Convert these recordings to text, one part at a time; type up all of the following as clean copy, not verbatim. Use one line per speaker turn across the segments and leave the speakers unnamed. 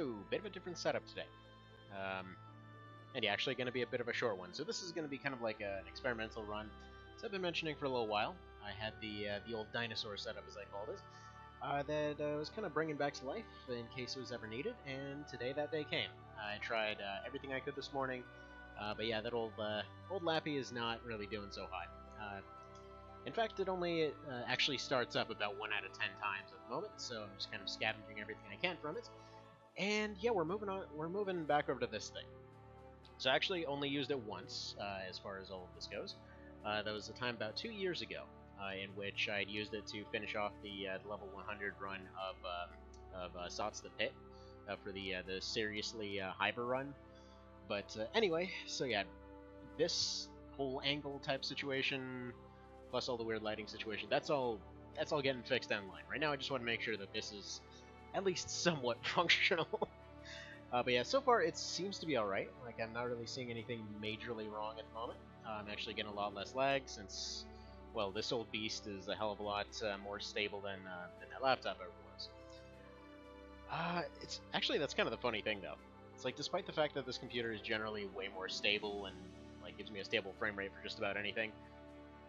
So, bit of a different setup today. And yeah, actually going to be a bit of a short one. So this is going to be kind of like an experimental run. So I've been mentioning for a little while. I had the old dinosaur setup, as I called it, that I was kind of bringing back to life in case it was ever needed, and today that day came. I tried everything I could this morning, but yeah, that old Lappy is not really doing so hot. In fact, it only actually starts up about 1 out of 10 times at the moment, so I'm just kind of scavenging everything I can from it. And yeah, we're moving on. We're moving back over to this thing. So I actually only used it once, as far as all of this goes. That was a time about 2 years ago, in which I'd used it to finish off the level 100 run of Sots the Pit for the seriously hyper run. But anyway, so yeah, this whole angle type situation, plus all the weird lighting situation, that's all getting fixed down the line. Right now, I just want to make sure that this is at least somewhat functional. But yeah, so far it seems to be alright. Like, I'm not really seeing anything majorly wrong at the moment. I'm actually getting a lot less lag since, well, this old beast is a hell of a lot more stable than that laptop ever was. It's actually, that's kind of the funny thing, though. It's like, despite the fact that this computer is generally way more stable and like gives me a stable frame rate for just about anything,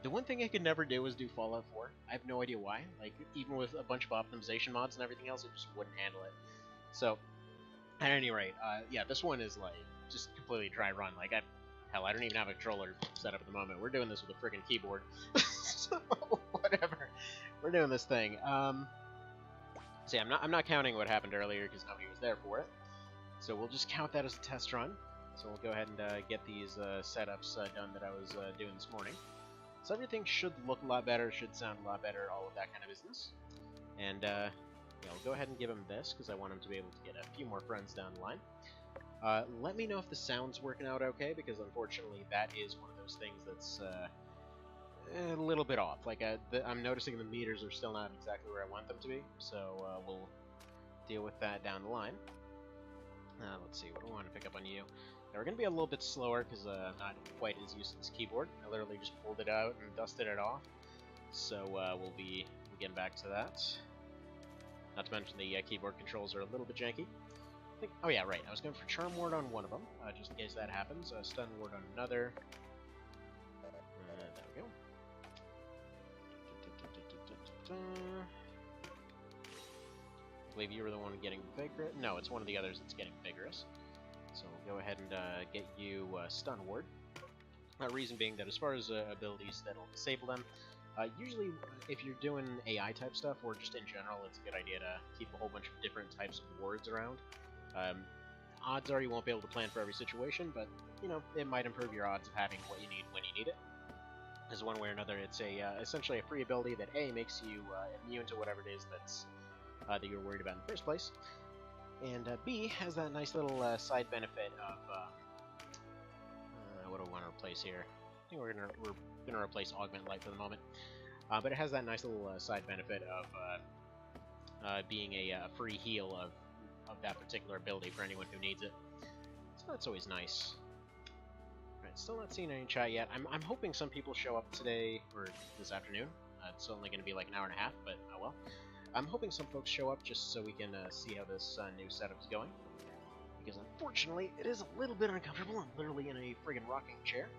the one thing I could never do is do Fallout 4. I have no idea why. Like, even with a bunch of optimization mods and everything else, it just wouldn't handle it. So, at any rate, yeah, this one is, like, just completely dry run. Like, hell, I don't even have a controller set up at the moment. We're doing this with a friggin' keyboard. So, whatever. We're doing this thing. So yeah, I'm not counting what happened earlier, because nobody was there for it. So we'll just count that as a test run. So we'll go ahead and get these setups done that I was doing this morning. So everything should look a lot better, should sound a lot better, all of that kind of business. And, yeah, I'll go ahead and give him this, because I want him to be able to get a few more friends down the line. Let me know if the sound's working out okay, because unfortunately that is one of those things that's a little bit off. Like, I'm noticing the meters are still not exactly where I want them to be, so we'll deal with that down the line. Let's see, what do I want to pick up on you? Now, we're going to be a little bit slower, because I'm not quite as used to this keyboard. I literally just pulled it out and dusted it off, so we'll be getting back to that. Not to mention the keyboard controls are a little bit janky. Oh yeah, right, I was going for Charm Ward on one of them, just in case that happens. Stun Ward on another. There we go. I believe you were the one getting vigorous. No, it's one of the others that's getting vigorous. So we'll go ahead and get you Stun Ward. Reason being that as far as abilities that'll disable them, usually if you're doing AI type stuff, or just in general, it's a good idea to keep a whole bunch of different types of wards around. Odds are you won't be able to plan for every situation, but, you know, it might improve your odds of having what you need when you need it. As one way or another, it's essentially a free ability that A, makes you immune to whatever it is that's that you're worried about in the first place, and B, has that nice little side benefit of what do I want to replace here? I think we're gonna replace Augment Light for the moment, but it has that nice little side benefit of being a free heal of that particular ability for anyone who needs it. So that's always nice. Alright, still not seeing any chat yet. I'm hoping some people show up today, or this afternoon. It's only going to be like an hour and a half, but oh well. I'm hoping some folks show up just so we can see how this new setup's going. Because unfortunately, it is a little bit uncomfortable. I'm literally in a friggin' rocking chair.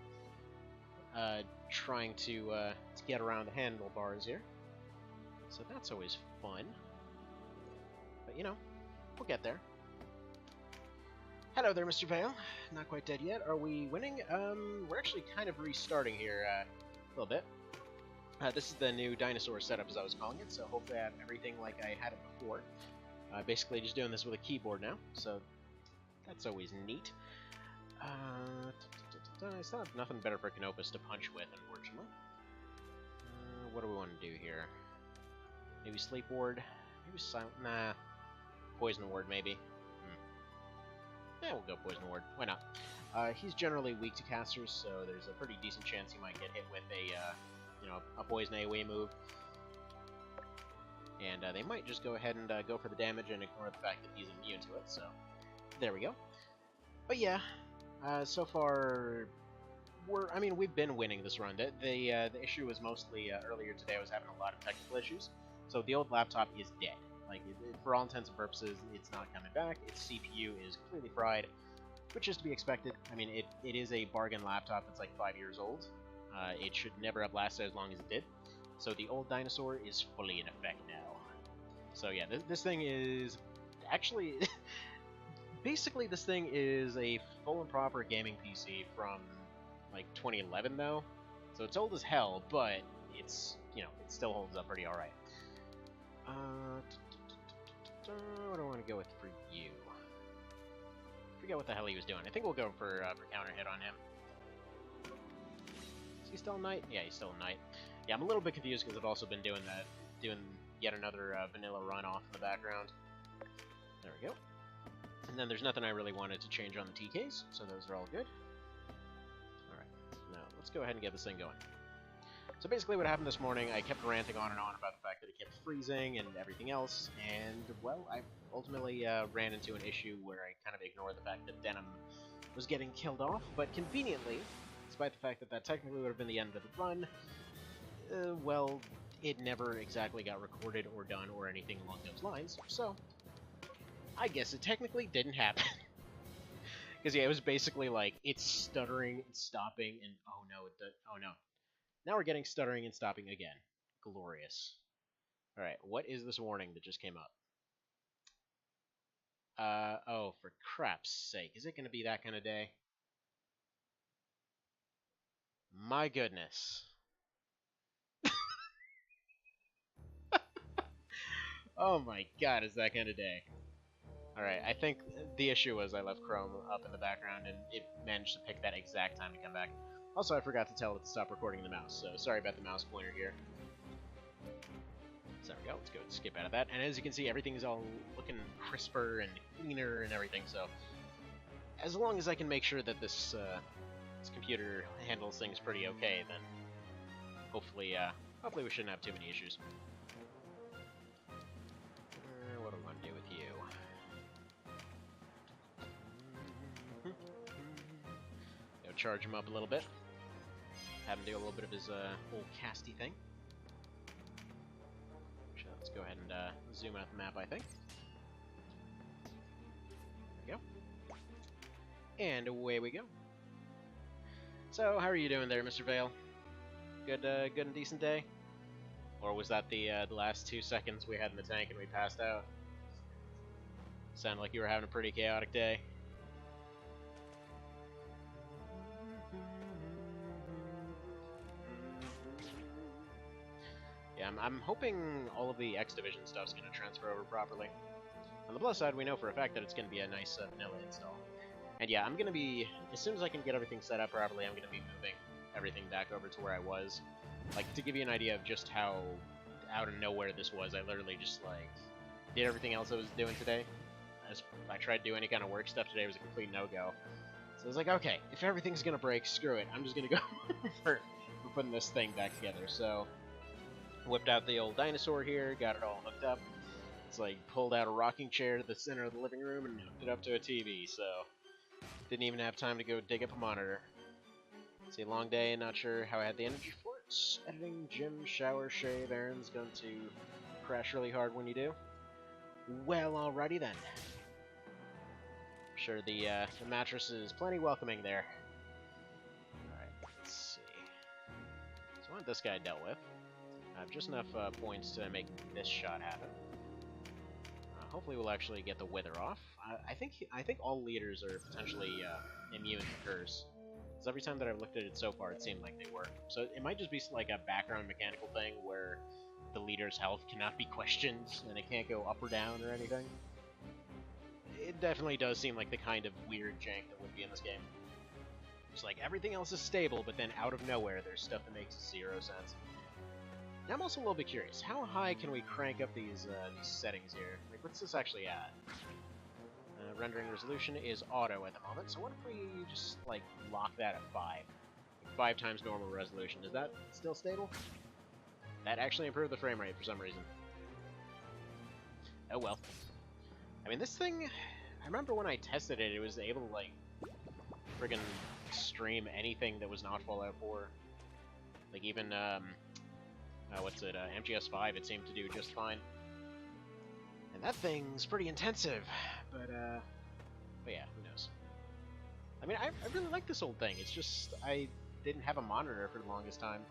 Trying to get around the handlebars here. So that's always fun. But you know, we'll get there. Hello there, Mr. Vale. Not quite dead yet. Are we winning? We're actually kind of restarting here a little bit. This is the new dinosaur setup, as I was calling it, so hopefully I have everything like I had it before. Basically just doing this with a keyboard now, so that's always neat. I still have nothing better for Canopus to punch with, unfortunately. What do we want to do here? Maybe Sleep Ward? Maybe Silent... Nah. Poison Ward, maybe. Yeah, we'll go Poison Ward. Why not? He's generally weak to casters, so there's a pretty decent chance he might get hit with a, you know, a Poison AoE move. And they might just go ahead and go for the damage and ignore the fact that he's immune to it, so... There we go. But yeah, so far... we've been winning this run. The issue was mostly, earlier today I was having a lot of technical issues. So the old laptop is dead. Like, for all intents and purposes, it's not coming back. Its CPU is completely fried, which is to be expected. I mean, it is a bargain laptop that's like 5 years old. It should never have lasted as long as it did. So the old dinosaur is fully in effect now. So yeah, this thing is actually... basically, this thing is a full and proper gaming PC from, like, 2011, though. So it's old as hell, but it's, you know, it still holds up pretty alright. What do I want to go with for you? Forget what the hell he was doing. I think we'll go for counter hit on him. Is he still knight? Yeah, he's still a knight. Yeah, I'm a little bit confused because I've also been doing yet another vanilla run off in the background. There we go. And then there's nothing I really wanted to change on the TKs, so those are all good. Alright, now let's go ahead and get this thing going. So basically what happened this morning, I kept ranting on and on about the fact that it kept freezing and everything else, and, well, I ultimately ran into an issue where I kind of ignored the fact that Denim was getting killed off, but conveniently, despite the fact that that technically would have been the end of the run, well, it never exactly got recorded or done or anything along those lines, so I guess it technically didn't happen. Because, yeah, it was basically like, it's stuttering and stopping, and oh no. Now we're getting stuttering and stopping again. Glorious. Alright, what is this warning that just came up? Oh, for crap's sake. Is it going to be that kind of day? My goodness. Oh my god, is that kind of day. Alright, I think the issue was I left Chrome up in the background and it managed to pick that exact time to come back. Also, I forgot to tell it to stop recording the mouse, so sorry about the mouse pointer here. So there we go, let's go skip out of that. And as you can see, everything's all looking crisper and cleaner and everything, so as long as I can make sure that this computer handles things pretty okay, then hopefully we shouldn't have too many issues. What do I want to do with you? Go charge him up a little bit. Have him do a little bit of his whole casty thing. So let's go ahead and zoom out the map, I think. There we go. And away we go. So, how are you doing there, Mr. Vale? Good and decent day? Or was that the last 2 seconds we had in the tank and we passed out? Sounded like you were having a pretty chaotic day. Yeah, I'm hoping all of the X Division stuff's going to transfer over properly. On the plus side, we know for a fact that it's going to be a nice vanilla install. And yeah, I'm going to be, as soon as I can get everything set up properly, I'm going to be moving everything back over to where I was. Like, to give you an idea of just how out of nowhere this was, I literally just, like, did everything else I was doing today. I tried to do any kind of work stuff today, it was a complete no-go. So I was like, okay, if everything's going to break, screw it. I'm just going to go for putting this thing back together. So, whipped out the old dinosaur here, got it all hooked up. It's like, pulled out a rocking chair to the center of the living room and hooked it up to a TV, so didn't even have time to go dig up a monitor. It's a long day, not sure how I had the energy for it. Editing, gym, shower, shave, errands, going to crash really hard when you do. Well, alrighty then. I'm sure the mattress is plenty welcoming there. Alright, let's see. So I want this guy dealt with. I have just enough points to make this shot happen. Hopefully we'll actually get the wither off. I think all leaders are potentially immune to curse. Because every time that I've looked at it so far, it seemed like they were. So it might just be like a background mechanical thing where the leader's health cannot be questioned and it can't go up or down or anything. It definitely does seem like the kind of weird jank that would be in this game. It's like everything else is stable, but then out of nowhere there's stuff that makes 0 sense. Now I'm also a little bit curious. How high can we crank up these settings here? Like, what's this actually at? Rendering resolution is auto at the moment, so what if we just, like, lock that at 5? Like 5 times normal resolution. Is that still stable? That actually improved the frame rate for some reason. Oh well. I mean, this thing, I remember when I tested it, it was able to, like, friggin' stream anything that was not Fallout 4. Like, even, MGS5, it seemed to do just fine. That thing's pretty intensive, but yeah, who knows? I mean, I really like this old thing. It's just I didn't have a monitor for the longest time,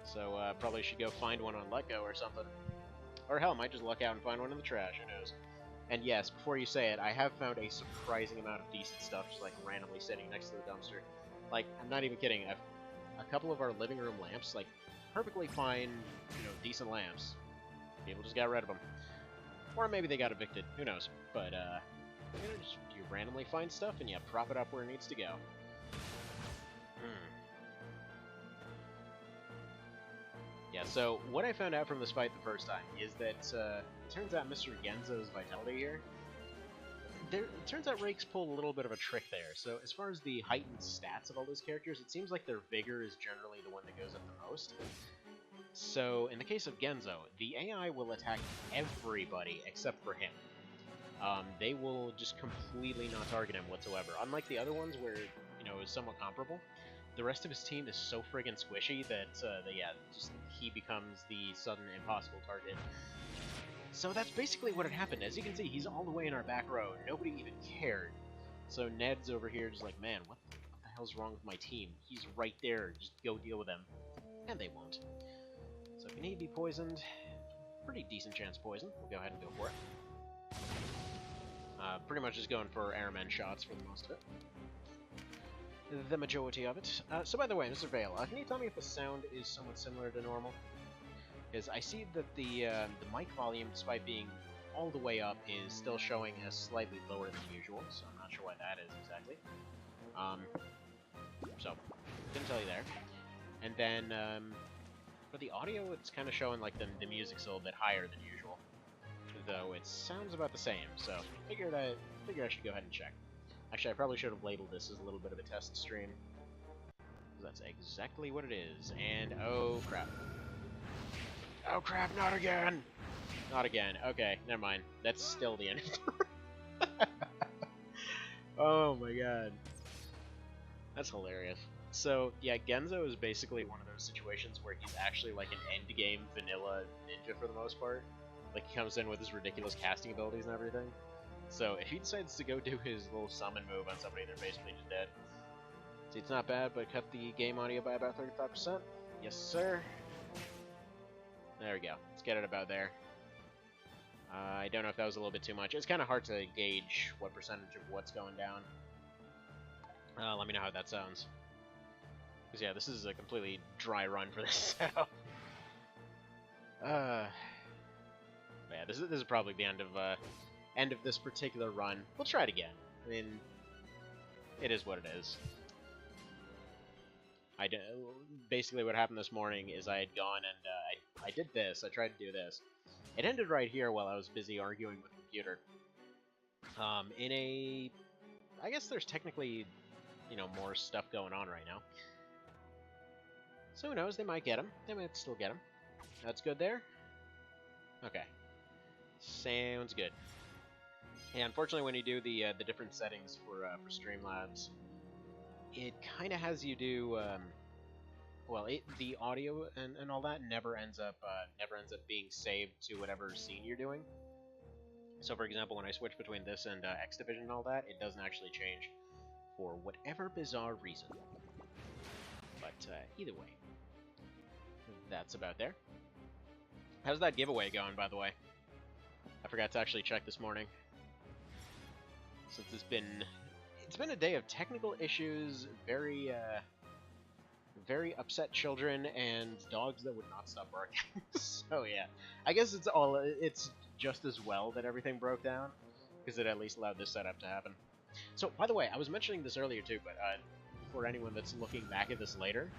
so probably should go find one on LUCT or something. Or hell, might just luck out and find one in the trash. Who knows? And yes, before you say it, I have found a surprising amount of decent stuff just like randomly sitting next to the dumpster. Like, I'm not even kidding. A couple of our living room lamps, like perfectly fine, decent lamps. People just got rid of them. Or maybe they got evicted, who knows. But, you randomly find stuff and you prop it up where it needs to go. Yeah, so what I found out from this fight the first time is that, it turns out Mr. Genzo's vitality here, it turns out Rakes pulled a little bit of a trick there. So as far as the heightened stats of all those characters, it seems like their vigor is generally the one that goes up the most. So, in the case of Genzo, the AI will attack everybody except for him. They will just completely not target him whatsoever. Unlike the other ones where, it's somewhat comparable, the rest of his team is so friggin' squishy that, just he becomes the sudden impossible target. So that's basically what had happened. As you can see, he's all the way in our back row. Nobody even cared. So Ned's over here just like, man, what the hell's wrong with my team? He's right there. Just go deal with him. And they won't. So can he be poisoned? Pretty decent chance poison. We'll go ahead and go for it. Pretty much just going for airman shots for the most of it. The majority of it. So by the way, Mr. Vale, can you tell me if the sound is somewhat similar to normal? Because I see that the mic volume, despite being all the way up, is still showing as slightly lower than usual, so I'm not sure why that is exactly. So, couldn't tell you there. And then, for the audio, it's kind of showing like the music's a little bit higher than usual, though it sounds about the same. So figured I should go ahead and check. Actually, I probably should have labeled this as a little bit of a test stream, because that's exactly what it is. And oh crap! Oh crap! Not again! Not again. Okay, never mind. That's still the end. Oh my god, that's hilarious. So, yeah, Genzo is basically one of those situations where he's actually like an end-game vanilla ninja for the most part. Like, he comes in with his ridiculous casting abilities and everything. So, if he decides to go do his little summon move on somebody, they're basically just dead. See, it's not bad, but cut the game audio by about 35%. Yes, sir. There we go. Let's get it about there. I don't know if that was a little bit too much. It's kind of hard to gauge what percentage of what's going down. Let me know how that sounds. Because, yeah, this is a completely dry run for this setup. Yeah, this is probably the end of this particular run. We'll try it again. I mean, it is what it is. Basically what happened this morning is I had gone and I did this. I tried to do this. It ended right here while I was busy arguing with the computer. I guess there's technically, more stuff going on right now. So who knows, they might get him. They might still get him. That's good there? Okay. Sounds good. Yeah, unfortunately when you do the different settings for Streamlabs, it kind of has you do, the audio and all that never ends up being saved to whatever scene you're doing. So for example, when I switch between this and X Division and all that, it doesn't actually change for whatever bizarre reason. But either way, that's about there. How's that giveaway going, by the way? I forgot to actually check this morning. Since it's been a day of technical issues, very upset children, and dogs that would not stop barking. So yeah, I guess it's just as well that everything broke down, because it at least allowed this setup to happen. So, by the way, I was mentioning this earlier too, but for anyone that's looking back at this later,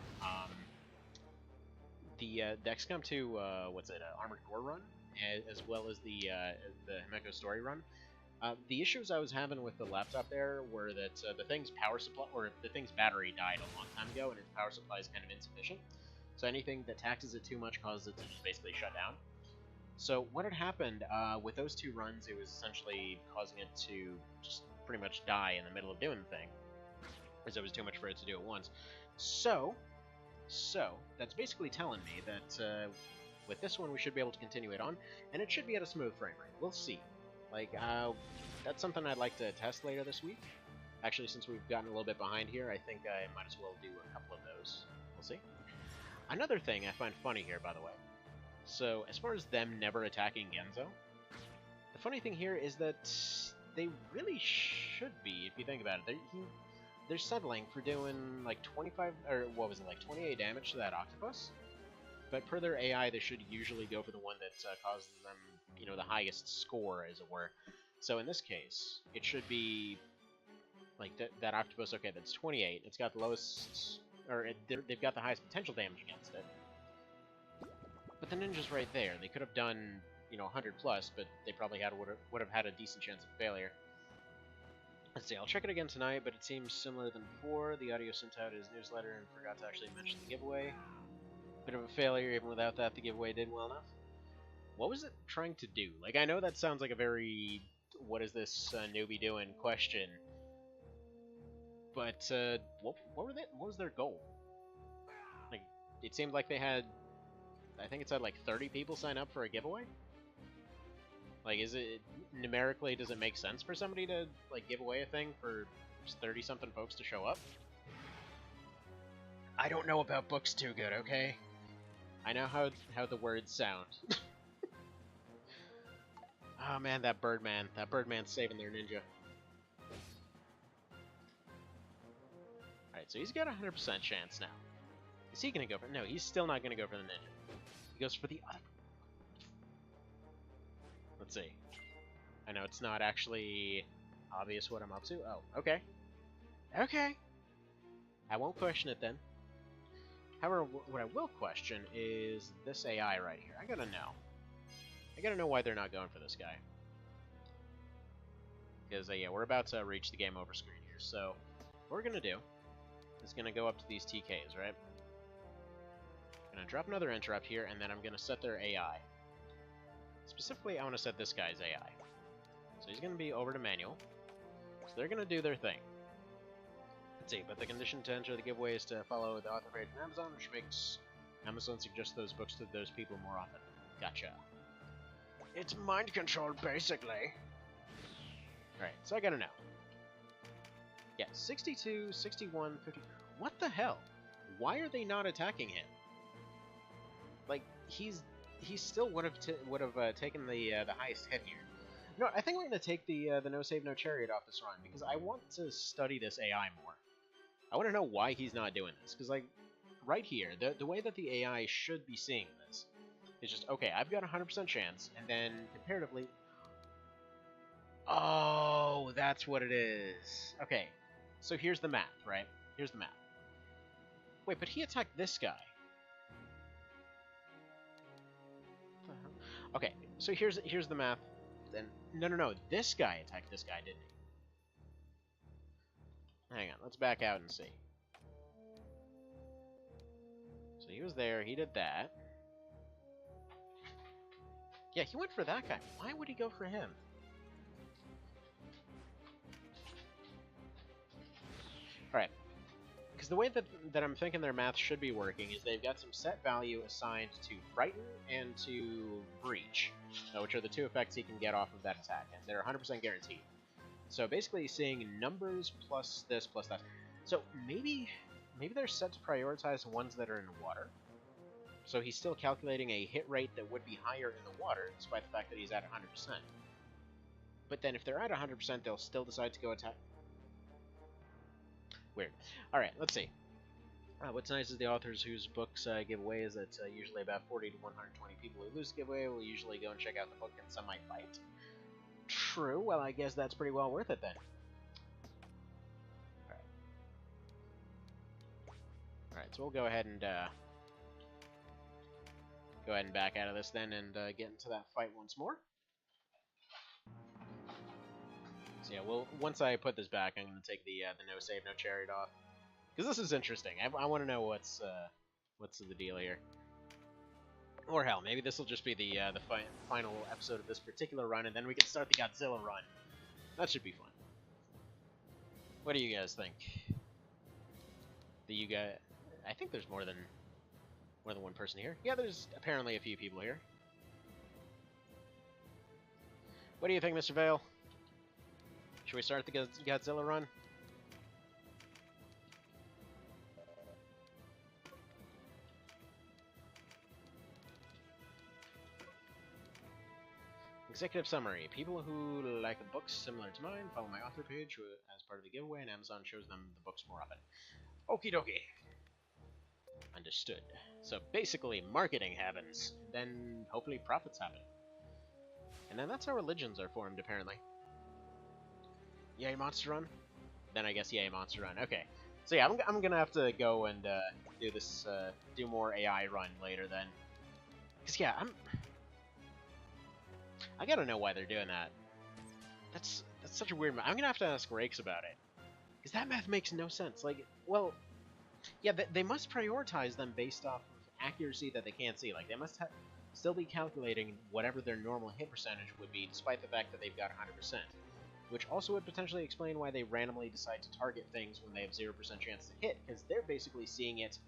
the XCOM 2, Armored Core run, as well as the Himeko story run, the issues I was having with the laptop there were that the thing's power supply, or the thing's battery died a long time ago, and its power supply is kind of insufficient. So anything that taxes it too much causes it to just basically shut down. So what had happened with those two runs, it was essentially causing it to just pretty much die in the middle of doing the thing, because it was too much for it to do at once. So that's basically telling me that with this one, we should be able to continue it on, and it should be at a smooth frame rate. We'll see. Like, that's something I'd like to test later this week. Actually, since we've gotten a little bit behind here, I think I might as well do a couple of those. We'll see. Another thing I find funny here, by the way. So, as far as them never attacking Genzo, the funny thing here is that they really should be, if you think about it. They're settling for doing, like, 25, or what was it, like 28 damage to that octopus? But per their AI, they should usually go for the one that causes them, you know, the highest score, as it were. So in this case, it should be, like, that octopus, okay, that's 28. It's got the lowest, or they've got the highest potential damage against it. But the ninja's right there. They could have done, you know, 100 plus, but they probably would have had a decent chance of failure. Let's see, I'll check it again tonight, but it seems similar than before. The audio sent out his newsletter and forgot to actually mention the giveaway. Bit of a failure. Even without that, the giveaway did well enough. What was it trying to do? Like, I know that sounds like a very what is this newbie doing question, but what was their goal? Like, it seemed like they had, I think it said like 30 people sign up for a giveaway. Like, is it numerically, does it make sense for somebody to like give away a thing for 30 something folks to show up? I don't know about books too good, okay? I know how the words sound. Oh man, that Birdman. That Birdman's saving their ninja. Alright, so he's got a 100% chance now. Is he gonna go for... No, he's still not gonna go for the ninja. He goes for the other... Let's see. I know it's not actually obvious what I'm up to. Oh, okay. Okay. I won't question it then. However, what I will question is this AI right here. I gotta know why they're not going for this guy. Because, yeah, we're about to reach the game over screen here. So, what we're gonna do is gonna go up to these TKs, right? I'm gonna drop another interrupt here, and then I'm gonna set their AI. Specifically, I want to set this guy's AI. So he's gonna be over to manual. So they're gonna do their thing. Let's see, but the condition to enter the giveaway is to follow the author page on Amazon, which makes Amazon suggest those books to those people more often. Gotcha. It's mind control, basically. Alright, so I gotta know. Yeah, 62, 61, 50... What the hell? Why are they not attacking him? Like, he still would have taken the highest hit here. No, I think we're gonna take the no save no chariot off this run because I want to study this AI more. I want to know why he's not doing this because, like, right here, the way that the AI should be seeing this is just okay. I've got a 100% chance, and then comparatively. Oh, that's what it is. Okay, so here's the math, right? Here's the math. Wait, but he attacked this guy. Okay, so here's the math. Then no, this guy attacked this guy, didn't he? Hang on, let's back out and see. So he was there, he did that. Yeah, he went for that guy. Why would he go for him? Alright. Because the way that I'm thinking their math should be working is they've got some set value assigned to Frighten and to Breach, which are the two effects he can get off of that attack, and they're 100% guaranteed. So basically seeing numbers plus this plus that. So maybe they're set to prioritize ones that are in water. So he's still calculating a hit rate that would be higher in the water, despite the fact that he's at 100%. But then if they're at 100%, they'll still decide to go attack. Weird. Alright, let's see. What's nice is the authors whose books give away is that usually about 40 to 120 people who lose the giveaway will usually go and check out the book, and some might fight. True, well, I guess that's pretty well worth it then. Alright. Alright, so we'll go ahead and back out of this then and get into that fight once more. So yeah, well, once I put this back, I'm going to take the no save, no chariot off. Because this is interesting. I want to know what's the deal here. Or hell, maybe this will just be the final episode of this particular run, and then we can start the Godzilla run. That should be fun. What do you guys think? I think there's more than More than one person here. Yeah, there's apparently a few people here. What do you think, Mr. Vale? Should we start the Godzilla run? Executive summary. People who like books similar to mine follow my author page as part of the giveaway, and Amazon shows them the books more often. Okie dokie. Understood. So basically, marketing happens, then hopefully profits happen. And then that's how religions are formed, apparently. Yay, Monster Run? Then I guess yay, Monster Run. Okay. So yeah, I'm gonna have to go and do this, do more AI run later then. Because yeah, I gotta know why they're doing that. That's such a weird math. I'm gonna have to ask Rakes about it. Because that math makes no sense. Like, well, yeah, they must prioritize them based off of accuracy that they can't see. Like, they must still be calculating whatever their normal hit percentage would be, despite the fact that they've got 100%. Which also would potentially explain why they randomly decide to target things when they have 0% chance to hit, because they're basically seeing it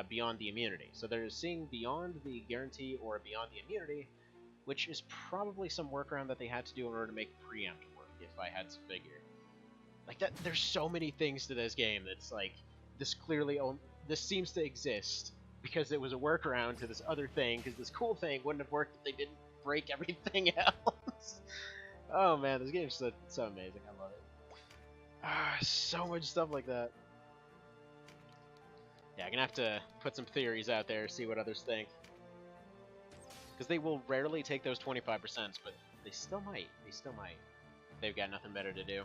beyond the immunity. So they're seeing beyond the guarantee or beyond the immunity, which is probably some workaround that they had to do in order to make preempt work, if I had to figure. Like, that, there's so many things to this game that's like, this seems to exist because it was a workaround to this other thing, because this cool thing wouldn't have worked if they didn't break everything else. Oh man, this game's so amazing, I love it. So much stuff like that. Yeah, I'm gonna have to put some theories out there, see what others think. Because they will rarely take those 25%, but they still might. They still might. They've got nothing better to do.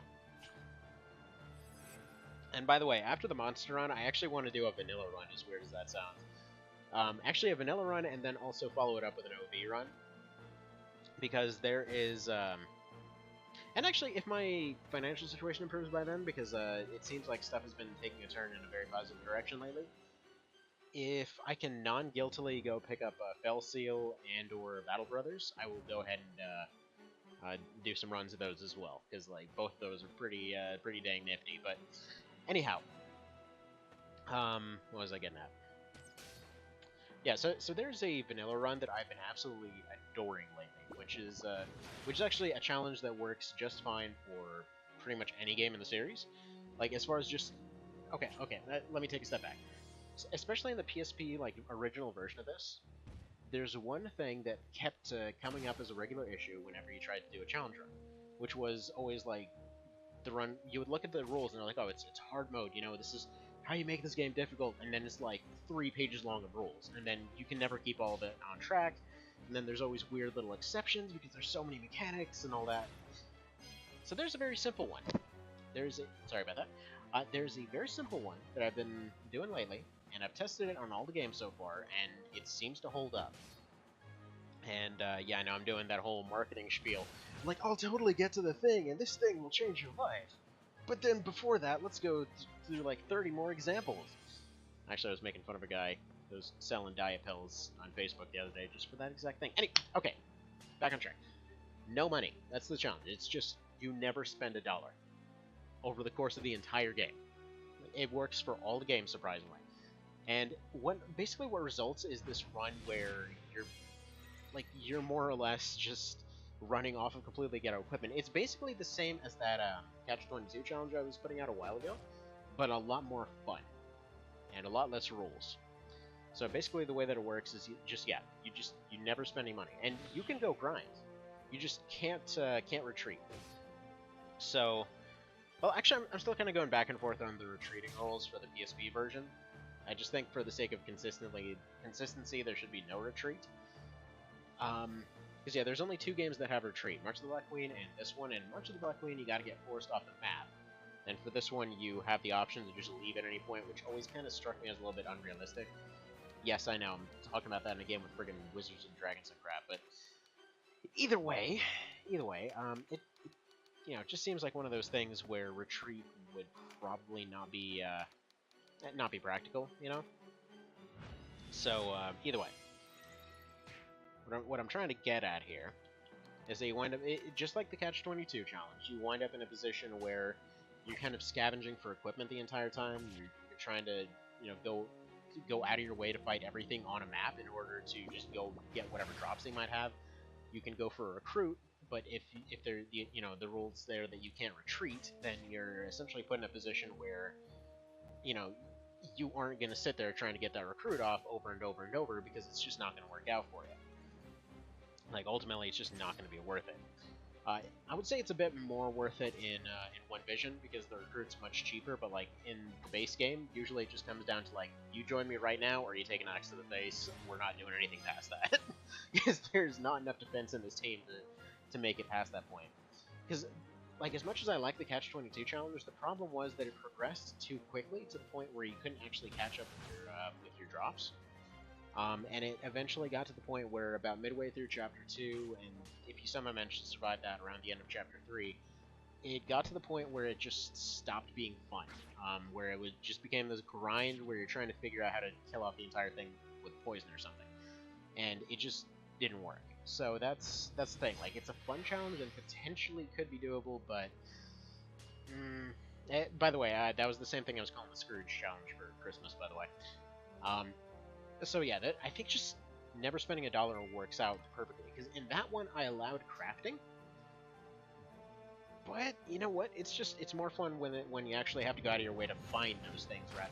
And by the way, after the monster run, I actually want to do a vanilla run, as weird as that sounds. Actually, a vanilla run, and then also follow it up with an OV run. Because there is... And actually, if my financial situation improves by then, because it seems like stuff has been taking a turn in a very positive direction lately, if I can non-guiltily go pick up Fell Seal and or Battle Brothers, I will go ahead and do some runs of those as well, because like both of those are pretty dang nifty. But anyhow, what was I getting at? Yeah, so there's a vanilla run that I've been absolutely adoring lately, which is actually a challenge that works just fine for pretty much any game in the series. Like, as far as just... Okay, let me take a step back. Especially in the PSP, like, original version of this, there's one thing that kept coming up as a regular issue whenever you tried to do a challenge run, which was always, like, the run... You would look at the rules and they're like, oh, it's hard mode, you know, this is how you make this game difficult, and then it's like 3 pages long of rules, and then you can never keep all of it on track, and then there's always weird little exceptions because there's so many mechanics and all that. So there's a very simple one. Sorry about that. There's a very simple one that I've been doing lately, and I've tested it on all the games so far, and it seems to hold up. And yeah, I know I'm doing that whole marketing spiel. I'm like, I'll totally get to the thing, and this thing will change your life. But then before that, let's go through like 30 more examples. Actually, I was making fun of a guy who was selling diet pills on Facebook the other day just for that exact thing. Okay, back on track. No money. That's the challenge. It's just you never spend $1 over the course of the entire game. It works for all the games, surprisingly. And basically what results is this run where you're more or less just running off of completely ghetto equipment. It's basically the same as that Catch-22 challenge I was putting out a while ago, but a lot more fun and a lot less rules. So basically the way that it works is you never spend any money, and you can go grind. You just can't retreat. So, well, actually I'm still kind of going back and forth on the retreating rules for the PSP version. I just think for the sake of consistency there should be no retreat. Because yeah, there's only 2 games that have retreat, March of the Black Queen and this one, and March of the Black Queen you gotta get forced off the map. And for this one you have the option to just leave at any point, which always kind of struck me as a little bit unrealistic. Yes, I know, I'm talking about that in a game with friggin' wizards and dragons and crap, but either way, it just seems like one of those things where retreat would probably not be practical, you know? So, either way. What I'm trying to get at here is that you wind up, just like the Catch-22 challenge, you wind up in a position where you're kind of scavenging for equipment the entire time. You're trying to, go go out of your way to fight everything on a map in order to just go get whatever drops they might have. You can go for a recruit, but if there the rules there that you can't retreat, then you're essentially put in a position where you aren't going to sit there trying to get that recruit off over and over and over, because it's just not going to work out for you. Like, ultimately, it's just not going to be worth it. I would say it's a bit more worth it in One Vision, because the recruit's much cheaper, but like in the base game, usually it just comes down to like, you join me right now, or you take an axe to the face. We're not doing anything past that, because there's not enough defense in this team to make it past that point. Because, like, as much as I like the Catch-22 challengers, the problem was that it progressed too quickly to the point where you couldn't actually catch up with your drops. And it eventually got to the point where about midway through Chapter 2, and if you somehow managed to survive that around the end of Chapter 3, it got to the point where it just stopped being fun, where it just became this grind where you're trying to figure out how to kill off the entire thing with poison or something, and it just didn't work. So that's the thing. Like, it's a fun challenge and potentially could be doable, but by the way, that was the same thing I was calling the Scrooge challenge for Christmas, by the way. So yeah, I think just never spending $1 works out perfectly, because in that one I allowed crafting, but you know what? It's more fun when you actually have to go out of your way to find those things rather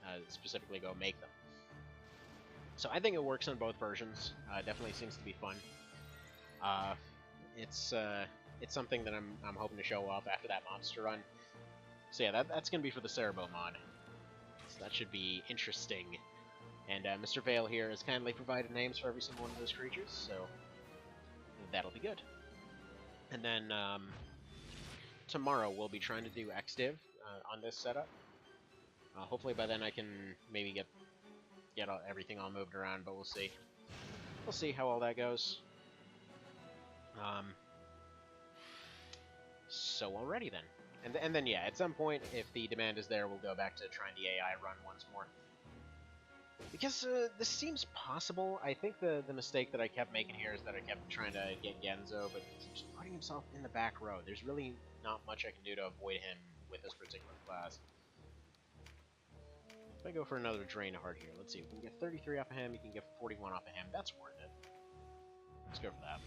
than specifically go make them. So I think it works on both versions. Definitely seems to be fun. It's something that I'm hoping to show off after that monster run. So yeah, that's gonna be for the Cerebro mod. So that should be interesting. And Mr. Vale here has kindly provided names for every single one of those creatures, so that'll be good. And then tomorrow we'll be trying to do XDiv on this setup. Hopefully by then I can maybe get everything all moved around, but we'll see. We'll see how all that goes. So alrighty then. And then yeah, at some point, if the demand is there, we'll go back to trying the AI run once more. Because this seems possible. I think the mistake that I kept making here is that I kept trying to get Genzo, but he keeps putting himself in the back row. There's really not much I can do to avoid him with this particular class. If I go for another Drain Heart here, let's see. If we can get 33 off of him, you can get 41 off of him. That's worth it. Let's go for that.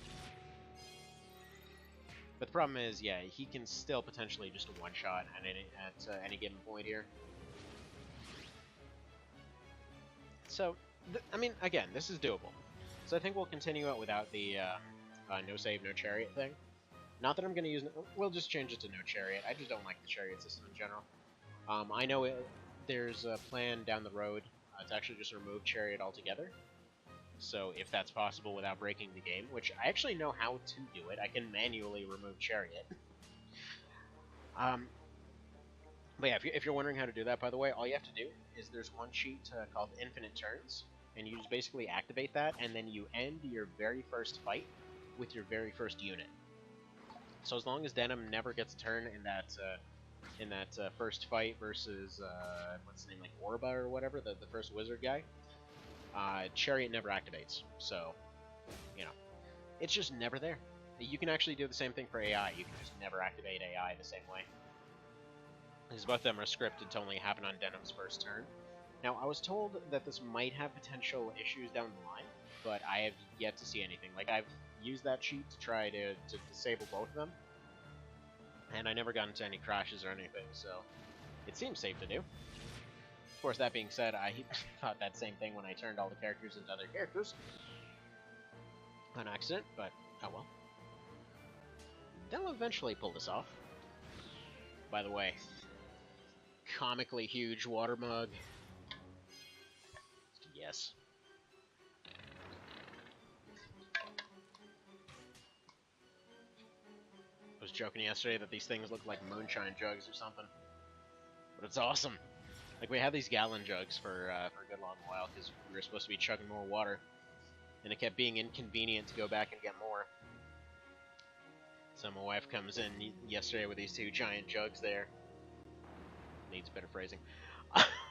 But the problem is, yeah, he can still potentially just one-shot at any given point here. So, I mean, again, this is doable. So I think we'll continue it without the no save, no chariot thing. Not that I'm going to use... We'll just change it to no chariot. I just don't like the chariot system in general. I know there's a plan down the road to actually just remove chariot altogether. So if that's possible without breaking the game, which I actually know how to do it. I can manually remove chariot. But yeah, if you're wondering how to do that, by the way, all you have to do is there's one cheat called Infinite Turns, and you just basically activate that, and then you end your very first fight with your very first unit. So as long as Denim never gets a turn in that first fight versus what's his name, like Orba or whatever, the first wizard guy, Chariot never activates. So, you know, it's just never there. You can actually do the same thing for AI. You can just never activate AI the same way. Because both of them are scripted to only happen on Denim's first turn. Now, I was told that this might have potential issues down the line, but I have yet to see anything. Like, I've used that cheat to try to disable both of them, and I never got into any crashes or anything, so it seems safe to do. Of course, that being said, I thought that same thing when I turned all the characters into other characters on accident, but oh well. They'll eventually pull this off. By the way, comically huge water mug. Yes. I was joking yesterday that these things look like moonshine jugs or something, but it's awesome. Like, we had these gallon jugs for a good long while because we were supposed to be chugging more water, and it kept being inconvenient to go back and get more. So my wife comes in yesterday with these two giant jugs there. Needs better phrasing.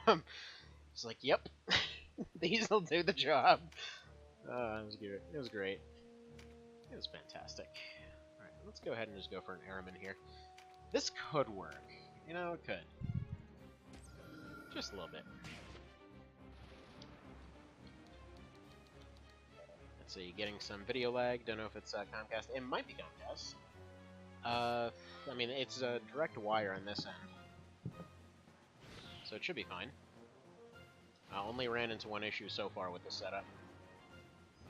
It's like, yep, these will do the job. It was good. It was great. It was fantastic. Alright, let's go ahead and just go for an Airman here. This could work. You know, it could. Just a little bit. see, getting some video lag. Don't know if it's Comcast. It might be Comcast. I mean, it's a direct wire on this end, so it should be fine. I only ran into one issue so far with the setup.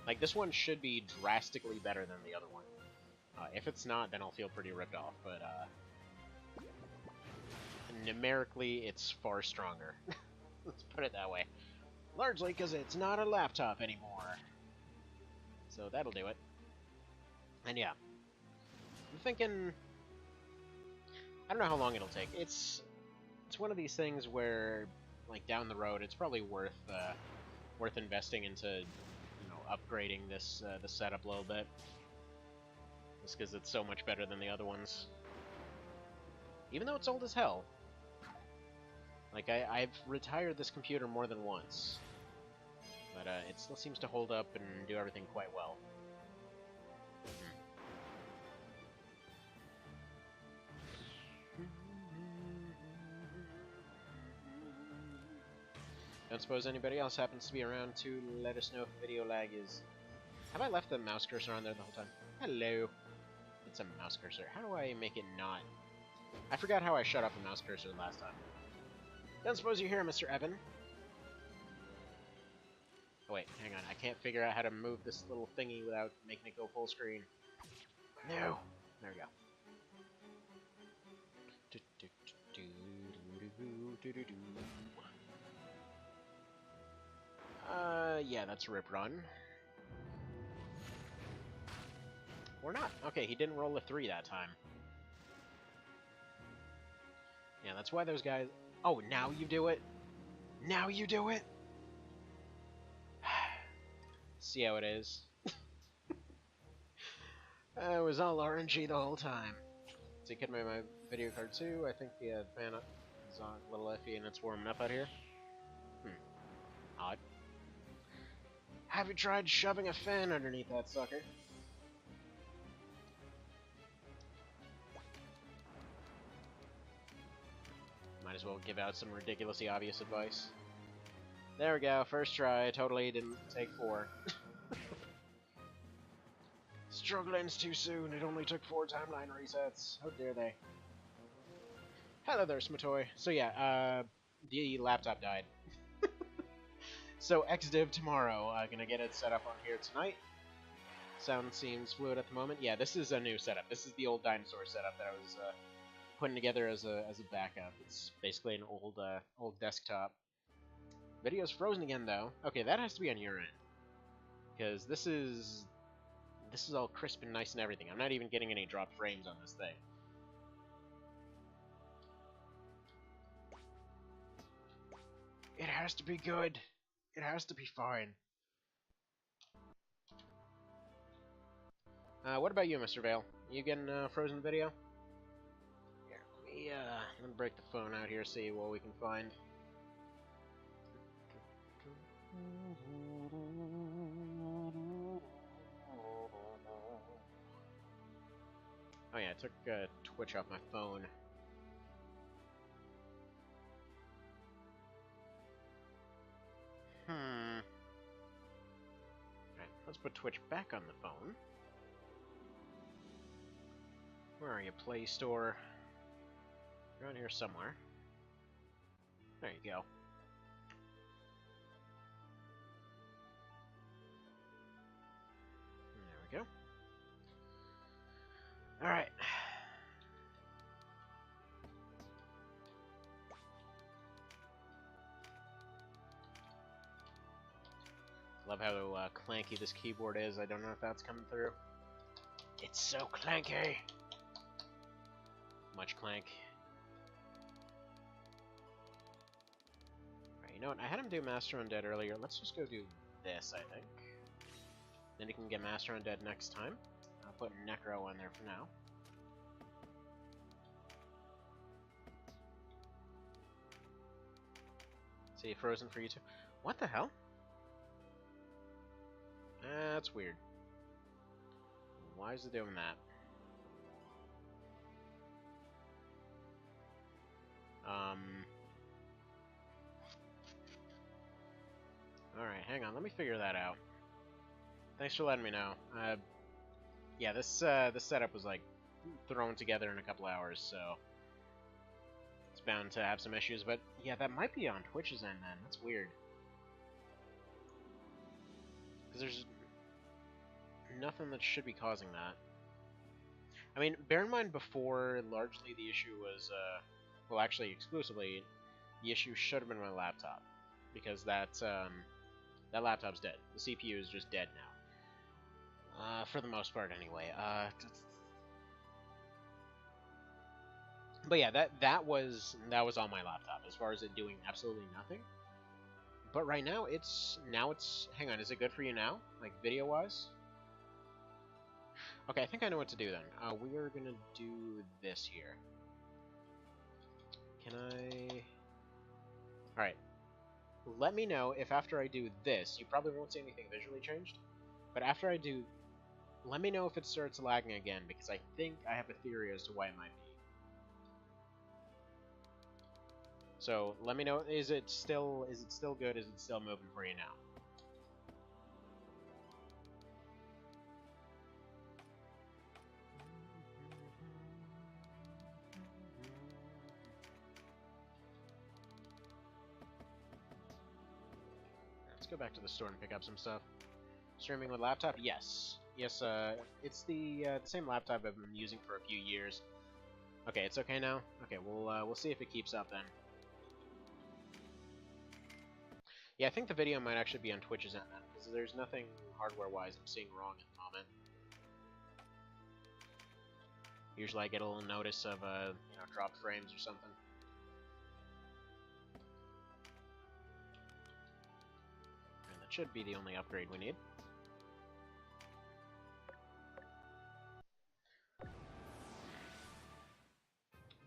Like, this one should be drastically better than the other one. If it's not, then I'll feel pretty ripped off, but, numerically, it's far stronger. Let's put it that way. Largely because it's not a laptop anymore. So that'll do it. And yeah. I'm thinking... I don't know how long it'll take. It's one of these things where, like, down the road, it's probably worth investing into, you know, upgrading this the setup a little bit. Just because it's so much better than the other ones. Even though it's old as hell. Like, I've retired this computer more than once. But it still seems to hold up and do everything quite well. Don't suppose anybody else happens to be around to let us know if video lag is... Have I left the mouse cursor on there the whole time? Hello. It's a mouse cursor. How do I make it not... I forgot how I shut off the mouse cursor last time. Don't suppose you're here, Mr. Evan. Oh, wait, hang on. I can't figure out how to move this little thingy without making it go full screen. No. There we go. Yeah, that's Rip Run. Or not. Okay, he didn't roll a 3 that time. Yeah, that's why those guys... Oh, now you do it? Now you do it? See how it is. It was all RNG the whole time. So you could make my video card too. I think the fan is on a little iffy and it's warming up out here. Odd. Have you tried shoving a fan underneath that sucker? Might as well give out some ridiculously obvious advice. There we go, first try, totally didn't take 4. Struggle ends too soon, it only took 4 timeline resets. How dare they? Hello there, Smatoy. So yeah, the laptop died. So XDiv tomorrow, gonna get it set up on here tonight. Sound seems fluid at the moment. Yeah, this is a new setup. This is the old dinosaur setup that I was putting together as a backup. It's basically an old desktop. Video's frozen again though. Okay, that has to be on your end, because this is all crisp and nice and everything. I'm not even getting any dropped frames on this thing. It has to be good. It has to be fine. What about you, Mr. Vale? You getting frozen video? Here, let me break the phone out here, see what we can find. Oh yeah, I took Twitch off my phone. Alright, let's put Twitch back on the phone. Where are you, Play Store? You're on here somewhere. There you go. There we go. Alright. Love how clanky this keyboard is. I don't know if that's coming through. It's so clanky! Much clank. Alright, you know what? I had him do Master Undead earlier. Let's just go do this, I think. Then he can get Master Undead next time. I'll put Necro on there for now. See, frozen for you too. What the hell? That's weird. Why is it doing that? Alright, hang on, let me figure that out. Thanks for letting me know. Yeah, this setup was like thrown together in a couple hours, so it's bound to have some issues. But yeah, that might be on Twitch's end then. That's weird. Because there's nothing that should be causing that. I mean, bear in mind before, largely the issue was, well, actually exclusively, the issue should have been my laptop, because that laptop's dead. The CPU is just dead now, for the most part, anyway. But yeah, that was on my laptop as far as it doing absolutely nothing. But right now it's hang on, is it good for you now, like video wise? Okay, I think I know what to do then. We are gonna do this here. Can I? Alright. Let me know if after I do this, you probably won't see anything visually changed, but after I do, let me know if it starts lagging again, because I think I have a theory as to why it might be. So, let me know, is it still good, is it still moving for you now? Let's go back to the store and pick up some stuff. Streaming with laptop? Yes. Yes, it's the same laptop I've been using for a few years. Okay, it's okay now? Okay, we'll see if it keeps up then. Yeah, I think the video might actually be on Twitch's end then, because there's nothing hardware-wise I'm seeing wrong at the moment. Usually I get a little notice of, you know, dropped frames or something. And that should be the only upgrade we need.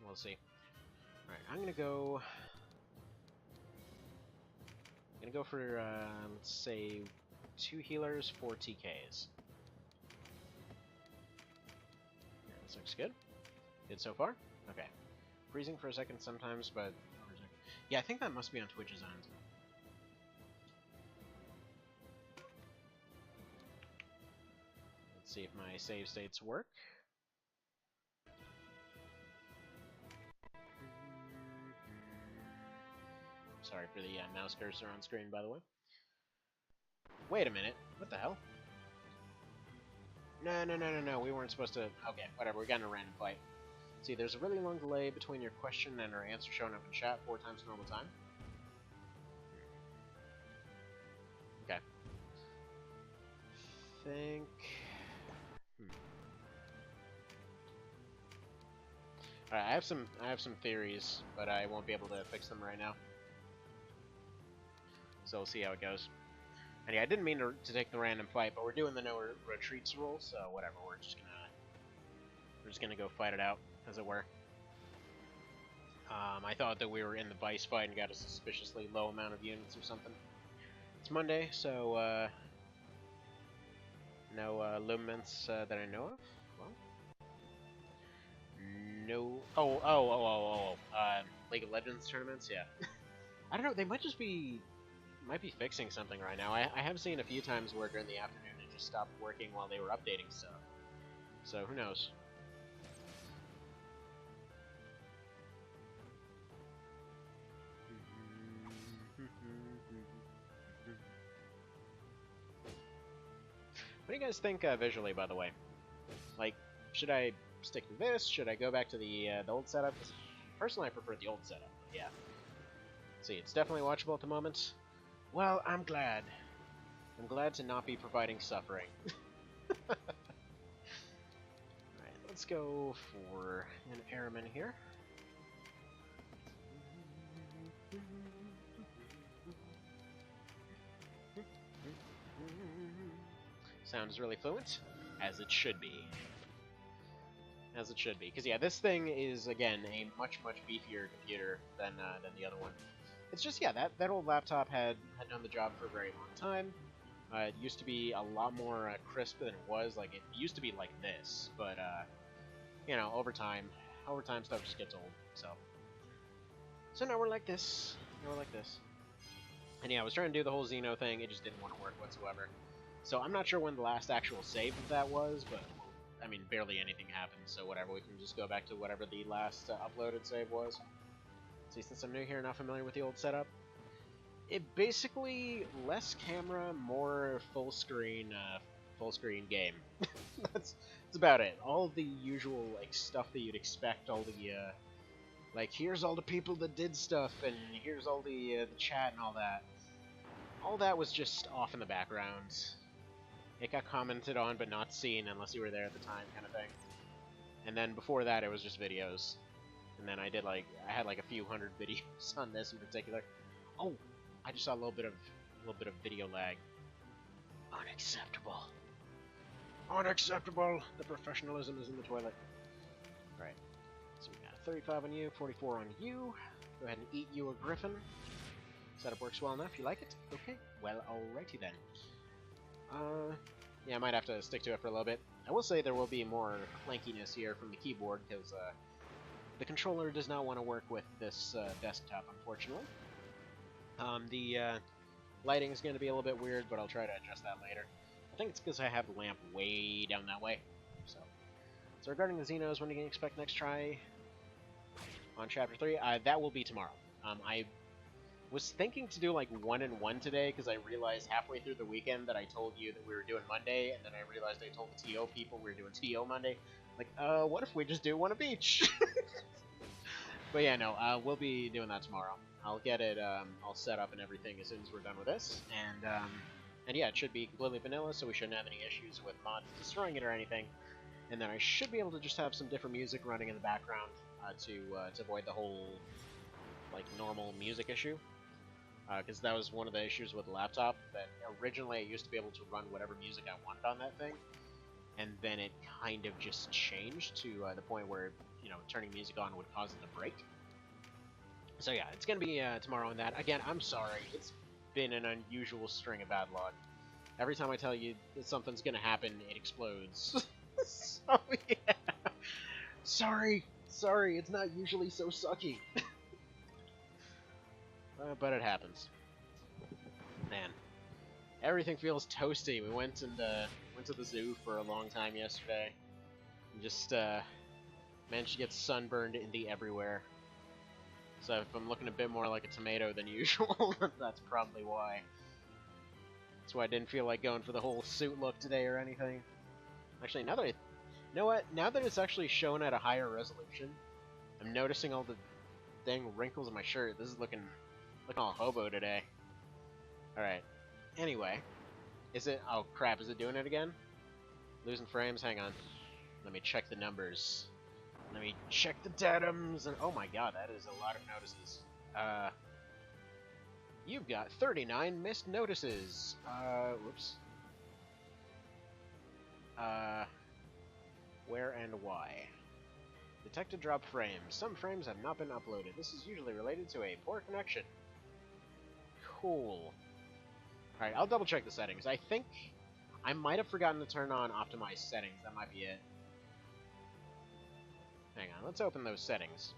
We'll see. Alright, I'm gonna go for, let's say, 2 healers, 4 TKs. Yeah, this looks good. Good so far? Okay. Freezing for a second sometimes, but... yeah, I think that must be on Twitch's end. Let's see if my save states work. Sorry for the mouse cursor on screen, by the way. Wait a minute. What the hell? No, we weren't supposed to... okay, whatever, we got in a random fight. See, there's a really long delay between your question and our answer showing up in chat, 4 times normal time. Okay. Think... Alright, I have some theories, but I won't be able to fix them right now. So we'll see how it goes. And yeah, I didn't mean to take the random fight, but we're doing the no retreats rule, so whatever. We're just gonna go fight it out, as it were. I thought that we were in the Vyce fight and got a suspiciously low amount of units or something. It's Monday, so no lumens that I know of. Well, no. Oh. League of Legends tournaments, yeah. I don't know. They might just be. Might be fixing something right now. I have seen a few times where during the afternoon it just stopped working while they were updating stuff. So who knows? What do you guys think visually, by the way? Like, should I stick to this? Should I go back to the old setup? Personally, I prefer the old setup. But yeah. See, it's definitely watchable at the moment. Well, I'm glad. I'm glad to not be providing suffering. Alright, let's go for an airman here. Sound is really fluent, as it should be. As it should be. Because, yeah, this thing is, again, a much, much beefier computer than the other one. It's just, yeah, that old laptop had done the job for a very long time. It used to be a lot more crisp than it was. Like, it used to be like this, but, you know, over time stuff just gets old, so now we're like this. And yeah, I was trying to do the whole Xeno thing, it just didn't want to work whatsoever. So I'm not sure when the last actual save of that was, but I mean, barely anything happened, so whatever, we can just go back to whatever the last uploaded save was. See, since I'm new here, not familiar with the old setup, it basically less camera, more full screen game. that's about it. All of the usual like stuff that you'd expect, all the like here's all the people that did stuff, and here's all the chat and all that. All that was just off in the background. It got commented on but not seen unless you were there at the time, kind of thing. And then before that, it was just videos. And then I had like a few hundred videos on this in particular. Oh, I just saw a little bit of video lag. Unacceptable. Unacceptable. The professionalism is in the toilet. Right. So we got 35 on you, 44 on you. Go ahead and eat you a griffin. Setup works well enough. You like it? Okay. Well, alrighty then. Yeah, I might have to stick to it for a little bit. I will say there will be more clankiness here from the keyboard, because the controller does not want to work with this desktop, unfortunately. The lighting is going to be a little bit weird, but I'll try to adjust that later. I think it's because I have the lamp way down that way. So regarding the Xenos, when do you expect next try on Chapter 3? That will be tomorrow. I was thinking to do like 1 and 1 today, because I realized halfway through the weekend that I told you that we were doing Monday, and then I realized I told the TO people we were doing TO Monday. Like, what if we just do one of each? But yeah, no, we'll be doing that tomorrow. I'll get it all set up and everything as soon as we're done with this, and yeah, it should be completely vanilla, so we shouldn't have any issues with mods destroying it or anything. And then I should be able to just have some different music running in the background to avoid the whole like normal music issue. Because that was one of the issues with the laptop, that originally I used to be able to run whatever music I wanted on that thing, and then it kind of just changed to the point where, you know, turning music on would cause it to break. So yeah, it's going to be tomorrow on that. Again, I'm sorry, it's been an unusual string of bad luck. Every time I tell you that something's going to happen, it explodes. So yeah, sorry, it's not usually so sucky. But it happens. Man, everything feels toasty. We went to the zoo for a long time yesterday. And just managed to get sunburned in the everywhere. So if I'm looking a bit more like a tomato than usual, that's probably why. That's why I didn't feel like going for the whole suit look today or anything. Actually, now that you know what? Now that it's actually shown at a higher resolution, I'm noticing all the dang wrinkles in my shirt. This is looking all hobo today. Alright. Anyway. Is it... Oh, crap. Is it doing it again? Losing frames? Hang on. Let me check the numbers. Let me check the datums. And oh my god, that is a lot of notices. You've got 39 missed notices. Whoops. Where and why? Detected drop frames. Some frames have not been uploaded. This is usually related to a poor connection. Cool. Alright, I'll double check the settings. I think I might have forgotten to turn on optimized settings. That might be it. Hang on, let's open those settings.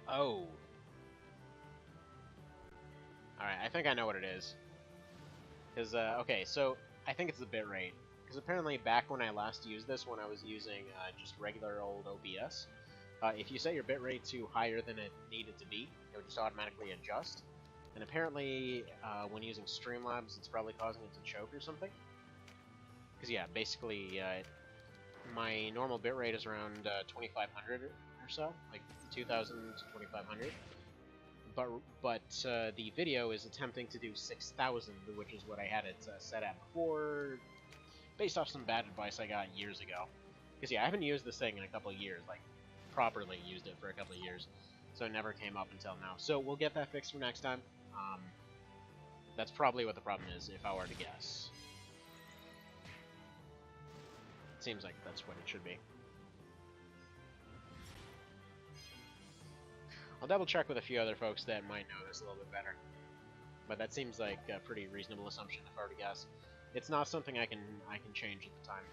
Oh. Alright, I think I know what it is. Because, okay, so I think it's the bitrate. Because apparently back when I last used this, when I was using just regular old OBS, if you set your bitrate to higher than it needed to be, it would just automatically adjust. And apparently, when using Streamlabs, it's probably causing it to choke or something. Because yeah, basically, my normal bitrate is around 2500 or so, like 2000 to 2500. But the video is attempting to do 6000, which is what I had it set at before, based off some bad advice I got years ago. Because yeah, I haven't used this thing in a couple of years, like properly used it for a couple of years, so it never came up until now. So we'll get that fixed for next time. That's probably what the problem is, if I were to guess. It seems like that's what it should be. I'll double check with a few other folks that might know this a little bit better. But that seems like a pretty reasonable assumption if I were to guess. It's not something I can change at the time.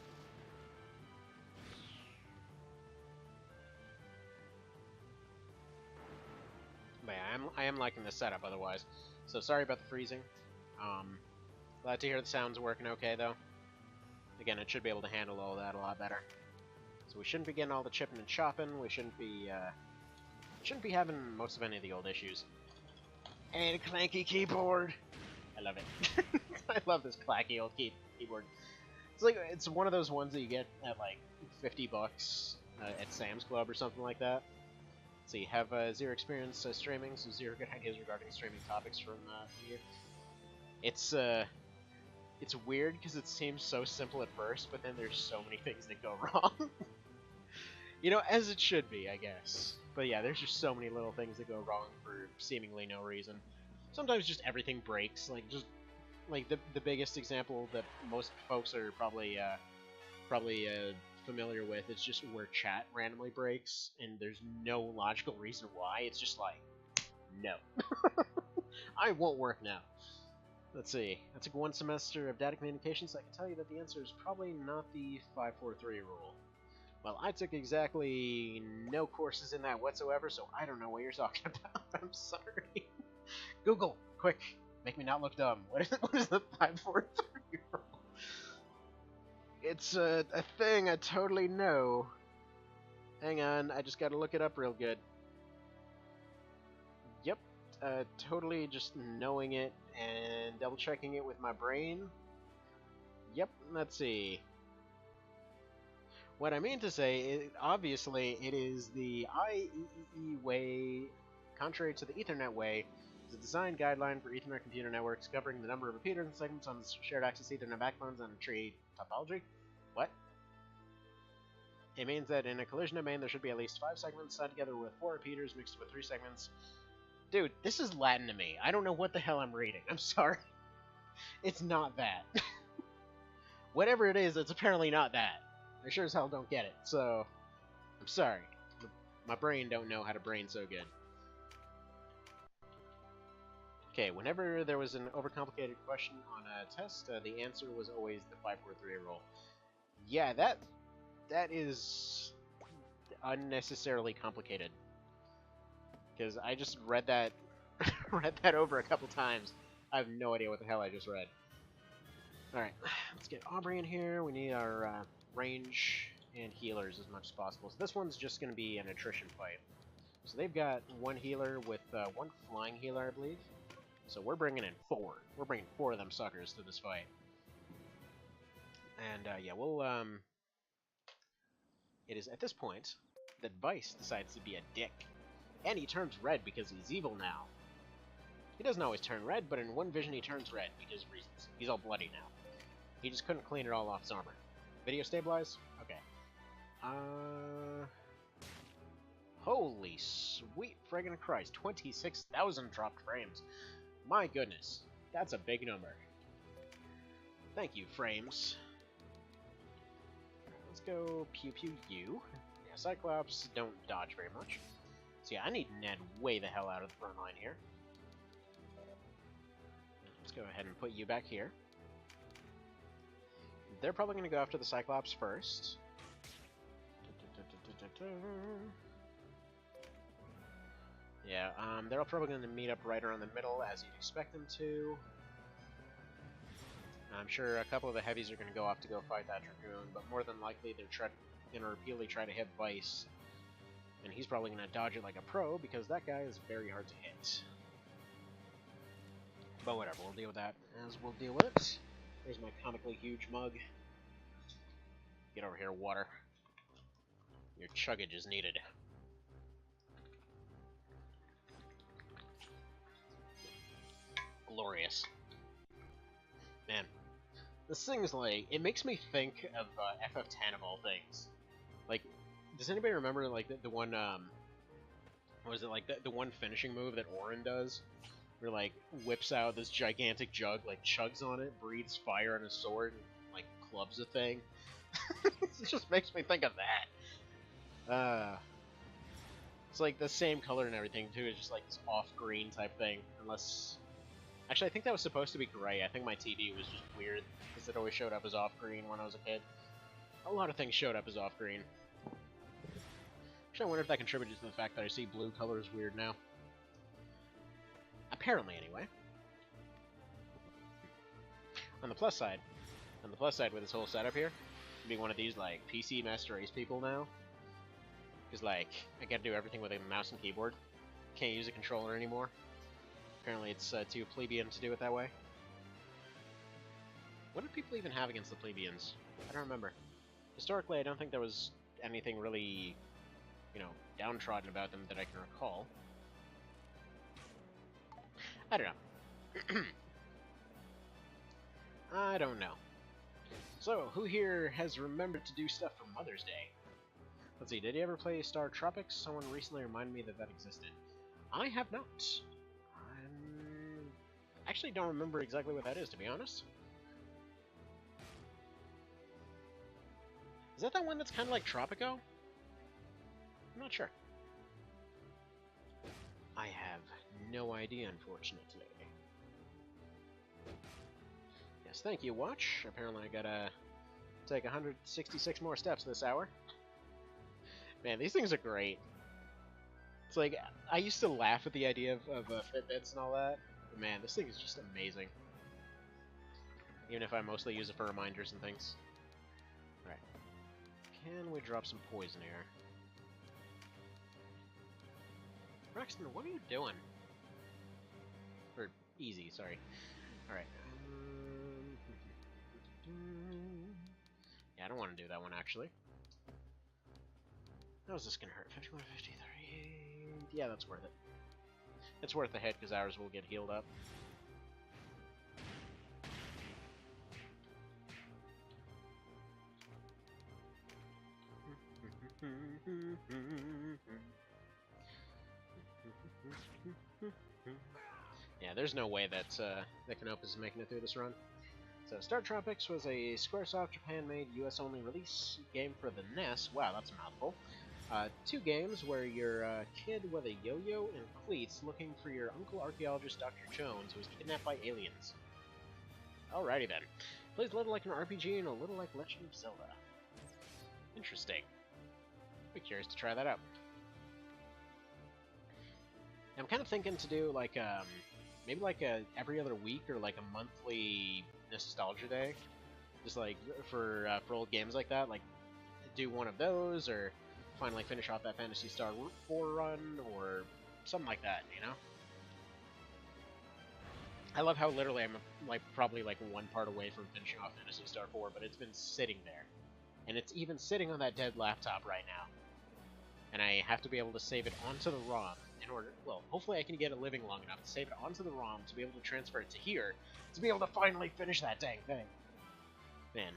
I am liking the setup otherwise. So sorry about the freezing. Glad to hear the sound's working okay though. Again, it should be able to handle all that a lot better. So we shouldn't be getting all the chipping and chopping. We shouldn't be having most of any of the old issues. And a clanky keyboard. I love it. I love this clacky old keyboard. It's one of those ones that you get at like $50 at Sam's Club or something like that. So you have zero experience streaming, so zero good ideas regarding streaming topics from you. It's weird because it seems so simple at first, but then there's so many things that go wrong. You know, as it should be, I guess. But yeah, there's just so many little things that go wrong for seemingly no reason. Sometimes just everything breaks. Like the biggest example that most folks are probably familiar with is just where chat randomly breaks, and there's no logical reason why. It's just like, no. I won't work now. Let's see. I took one semester of data communications, so I can tell you that the answer is probably not the 5-4-3 rule. Well, I took exactly no courses in that whatsoever, so I don't know what you're talking about. I'm sorry. Google, quick, make me not look dumb. What is the 5-4-3 rule? It's a thing I totally know. Hang on, I just gotta look it up real good. Yep, totally just knowing it and double checking it with my brain. Yep, let's see. What I mean to say, obviously, it is the IEEE way, contrary to the Ethernet way. It's a design guideline for Ethernet computer networks covering the number of repeater segments on shared access Ethernet backbones and a tree topology. What? It means that in a collision domain, there should be at least 5 segments tied together with 4 repeaters mixed with 3 segments. Dude, this is Latin to me. I don't know what the hell I'm reading. I'm sorry. It's not that. Whatever it is, it's apparently not that. I sure as hell don't get it, so I'm sorry. My brain don't know how to brain so good. Okay, whenever there was an overcomplicated question on a test, the answer was always the 5-4-3 rule. Yeah, that is unnecessarily complicated. Because I just read that over a couple times. I have no idea what the hell I just read. Alright, let's get Aubrey in here. We need our range and healers as much as possible. So this one's just going to be an attrition fight. So they've got one healer with one flying healer, I believe. So we're bringing in 4. We're bringing 4 of them suckers to this fight. And yeah, we'll it is at this point that Vyce decides to be a dick. And he turns red because he's evil now. He doesn't always turn red, but in one vision he turns red because of reasons. He's all bloody now. He just couldn't clean it all off his armor. Video stabilize? Okay. Holy sweet friggin' Christ. 26,000 dropped frames. My goodness. That's a big number. Thank you, frames. Let's go pew pew you. Yeah, Cyclops don't dodge very much. So yeah, I need Ned way the hell out of the front line here. Let's go ahead and put you back here. They're probably going to go after the Cyclops first. Yeah, they're probably going to meet up right around the middle, as you'd expect them to. I'm sure a couple of the heavies are going to go off to go fight that Dragoon, but more than likely they're going to repeatedly try to hit Vyce. And he's probably going to dodge it like a pro, because that guy is very hard to hit. But whatever, we'll deal with that as we'll deal with it. There's my comically huge mug. Get over here, water. Your chuggage is needed. Glorious. Man, this thing's like, it makes me think of FF10 of all things. Like, does anybody remember like the one, what was it, like the one finishing move that Auron does? Where like whips out this gigantic jug, like chugs on it, breathes fire on his sword, and like clubs a thing. It just makes me think of that. It's like the same color and everything too. It's just like this off-green type thing, unless. Actually, I think that was supposed to be gray. I think my TV was just weird, because it always showed up as off-green when I was a kid. A lot of things showed up as off-green. Actually, I wonder if that contributed to the fact that I see blue colors weird now. Apparently, anyway. On the plus side with this whole setup here, being one of these, like, PC Master Race people now, because, like, I gotta do everything with a mouse and keyboard. Can't use a controller anymore. Apparently it's too plebeian to do it that way. What did people even have against the plebeians? I don't remember. Historically, I don't think there was anything really, you know, downtrodden about them that I can recall. I don't know. I don't know. So, who here has remembered to do stuff for Mother's Day? Let's see, did you ever play Star Tropics? Someone recently reminded me that that existed. I have not. I actually don't remember exactly what that is, to be honest. Is that the one that's kind of like Tropico? I'm not sure. I have no idea, unfortunately. Yes, thank you, Watch. Apparently I gotta take 166 more steps this hour. Man, these things are great. It's like, I used to laugh at the idea of Fitbits and all that, but man, this thing is just amazing. Even if I mostly use it for reminders and things. Alright. Can we drop some poison here? Braxton, what are you doing? Or, easy, sorry. Alright. Yeah, I don't want to do that one, actually. How's this gonna hurt? 51, 53... Yeah, that's worth it. It's worth the hit, because ours will get healed up. Yeah, there's no way that Canopus is making it through this run. So, Star Tropics was a Squaresoft Japan-made, US-only release game for the NES. Wow, that's a mouthful. 2 games where you're a kid with a yo-yo and cleats looking for your uncle archaeologist Dr. Jones, who was kidnapped by aliens. Alrighty then. Plays a little like an RPG and a little like Legend of Zelda. Interesting. Be curious to try that out. I'm kind of thinking to do like maybe like a every other week or like a monthly nostalgia day, just like for old games like that. Like do one of those, or finally finish off that Phantasy Star 4 run, or something like that. You know. I love how literally I'm like probably like one part away from finishing off Phantasy Star 4, but it's been sitting there, and it's even sitting on that dead laptop right now. And I have to be able to save it onto the ROM in order, well, hopefully I can get a living long enough to save it onto the ROM to be able to transfer it to here, to be able to finally finish that dang thing. Man.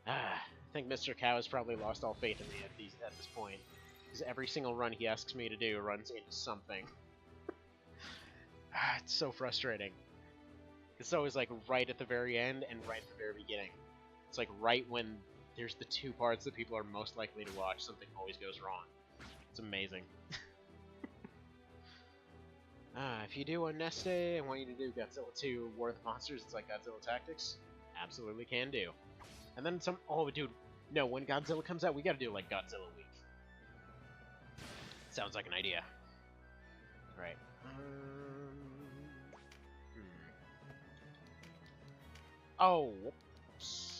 I think Mr. Cow has probably lost all faith in me at this point, because every single run he asks me to do runs into something. It's so frustrating. It's always like right at the very end and right at the very beginning. It's like right when there's the 2 parts that people are most likely to watch, something always goes wrong. It's amazing. If you do a Nest Day, I want you to do Godzilla 2 War of the Monsters. It's like Godzilla Tactics. Absolutely can do. And then some... Oh, dude. No, when Godzilla comes out, we gotta do, like, Godzilla Week. Sounds like an idea. Alright. Oh, whoops.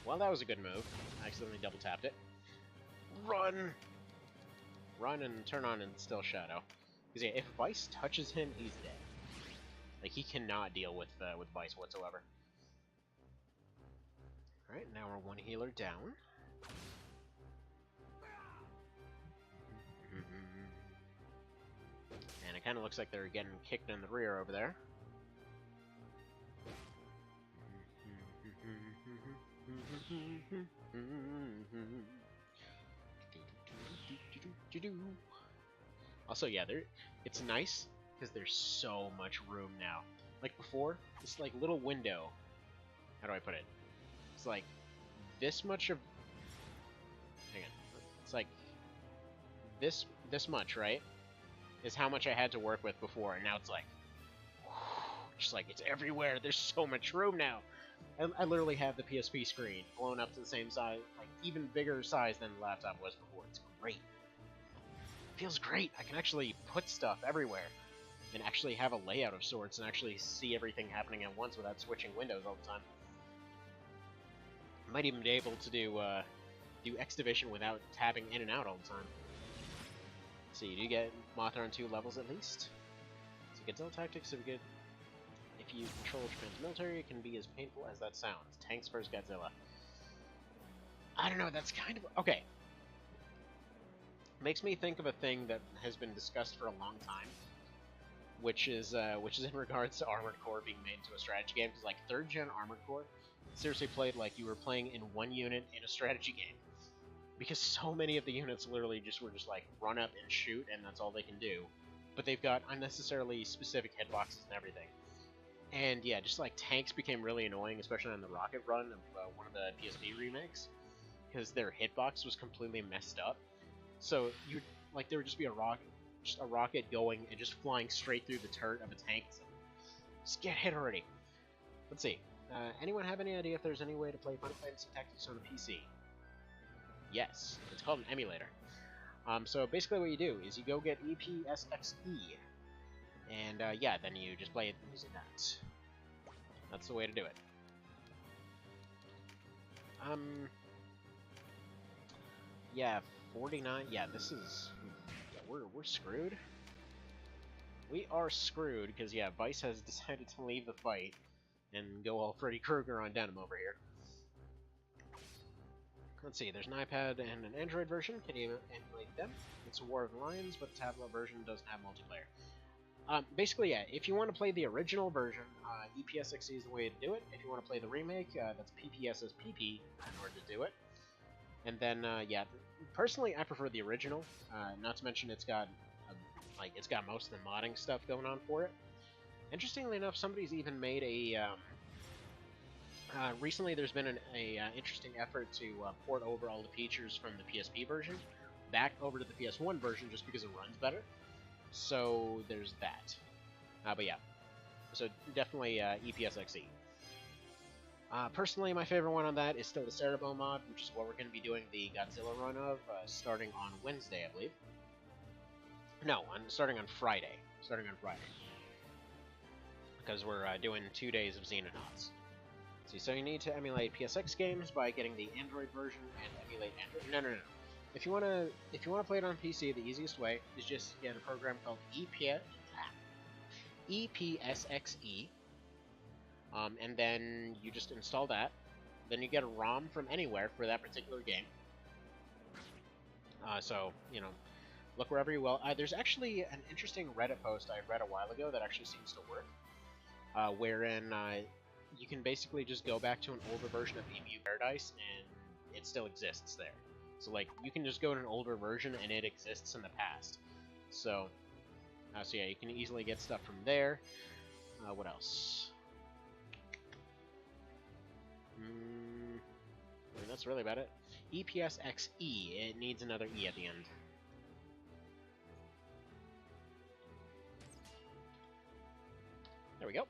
Well, that was a good move. I accidentally double-tapped it. Run! Run and turn on and still shadow. Because yeah, if Vyce touches him, he's dead. Like, he cannot deal with Vyce whatsoever. Alright, now we're 1 healer down. And it kind of looks like they're getting kicked in the rear over there. Also, yeah, it's nice because there's so much room now. Like before, this like little window. How do I put it? It's like this much of. Hang on. It's like this much, right? Is how much I had to work with before, and now it's like, just like it's everywhere. There's so much room now. I literally have the PSP screen blown up to the same size, like even bigger size than the laptop was before. It's great. feels great. I can actually put stuff everywhere and actually have a layout of sorts and actually see everything happening at once without switching windows all the time. I might even be able to do X Division without tabbing in and out all the time. So you do get Mothra on 2 levels at least. So Godzilla Tactics, if you control Japan's military, it can be as painful as that sounds. Tanks vs. Godzilla. I don't know, that's kind of... Okay. Makes me think of a thing that has been discussed for a long time, which is in regards to Armored Core being made into a strategy game, because like 3rd gen Armored Core seriously played like you were playing in one unit in a strategy game, because so many of the units literally were just like run up and shoot, and that's all they can do. But they've got unnecessarily specific hitboxes and everything. And yeah, just like tanks became really annoying, especially on the Rocket run of one of the PSP remakes, because their hitbox was completely messed up. So you like there would just be a rocket going and just flying straight through the turret of a tank. So just get hit already. Let's see. Anyone have any idea if there's any way to play Final Fantasy Tactics on a PC? Yes, it's called an emulator. So basically what you do is you go get EPSXE, and yeah, then you just play it using that. That's the way to do it. Yeah, 49. Yeah, this is. Yeah, we're screwed. We are screwed because yeah, Vyce has decided to leave the fight and go all Freddy Krueger on Denim over here. Let's see, there's an iPad and an Android version. Can you emulate them? It's a War of the Lions, but the tablet version doesn't have multiplayer. Basically, yeah, if you want to play the original version, EPSXE is the way to do it. If you want to play the remake, that's PPSSPP in order to do it. And then, yeah, personally, I prefer the original. Not to mention it's got, it's got most of the modding stuff going on for it. Interestingly enough, somebody's even made a, recently there's been an interesting effort to port over all the features from the PSP version back over to the PS1 version just because it runs better. So there's that. But yeah, so definitely EPSXE. Personally, my favorite one on that is still the Cerebro mod, which is what we're going to be doing the Godzilla run of, starting on Wednesday, I believe. No, starting on Friday. Because we're doing 2 days of Xenonauts. See, so you need to emulate PSX games by getting the Android version and emulate Android. No. If you wanna play it on PC, the easiest way is just get a program called EPSXE. And then you just install that. Then you get a ROM from anywhere for that particular game. So, you know, look wherever you will. There's actually an interesting Reddit post I read a while ago that actually seems to work. Wherein you can basically just go back to an older version of EMU Paradise and it still exists there. So, like, you can just go to an older version and it exists in the past. So yeah, you can easily get stuff from there. What else? I mean, that's really about it. EPSXE, it needs another E at the end. There we go.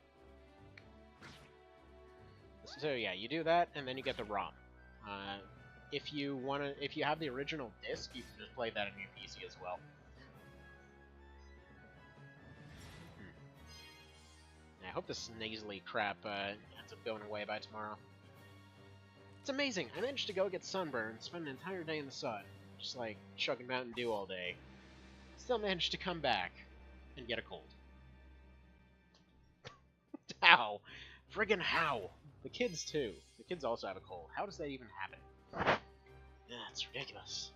So yeah, you do that, and then you get the ROM. If you have the original disc, you can just play that on your PC as well. I hope this nasally crap ends up going away by tomorrow. It's amazing. I managed to go get sunburned, spend an entire day in the sun, just like chugging Mountain Dew all day. Still managed to come back and get a cold. How? Friggin' how? The kids too. The kids also have a cold. How does that even happen? Yeah, it's ridiculous.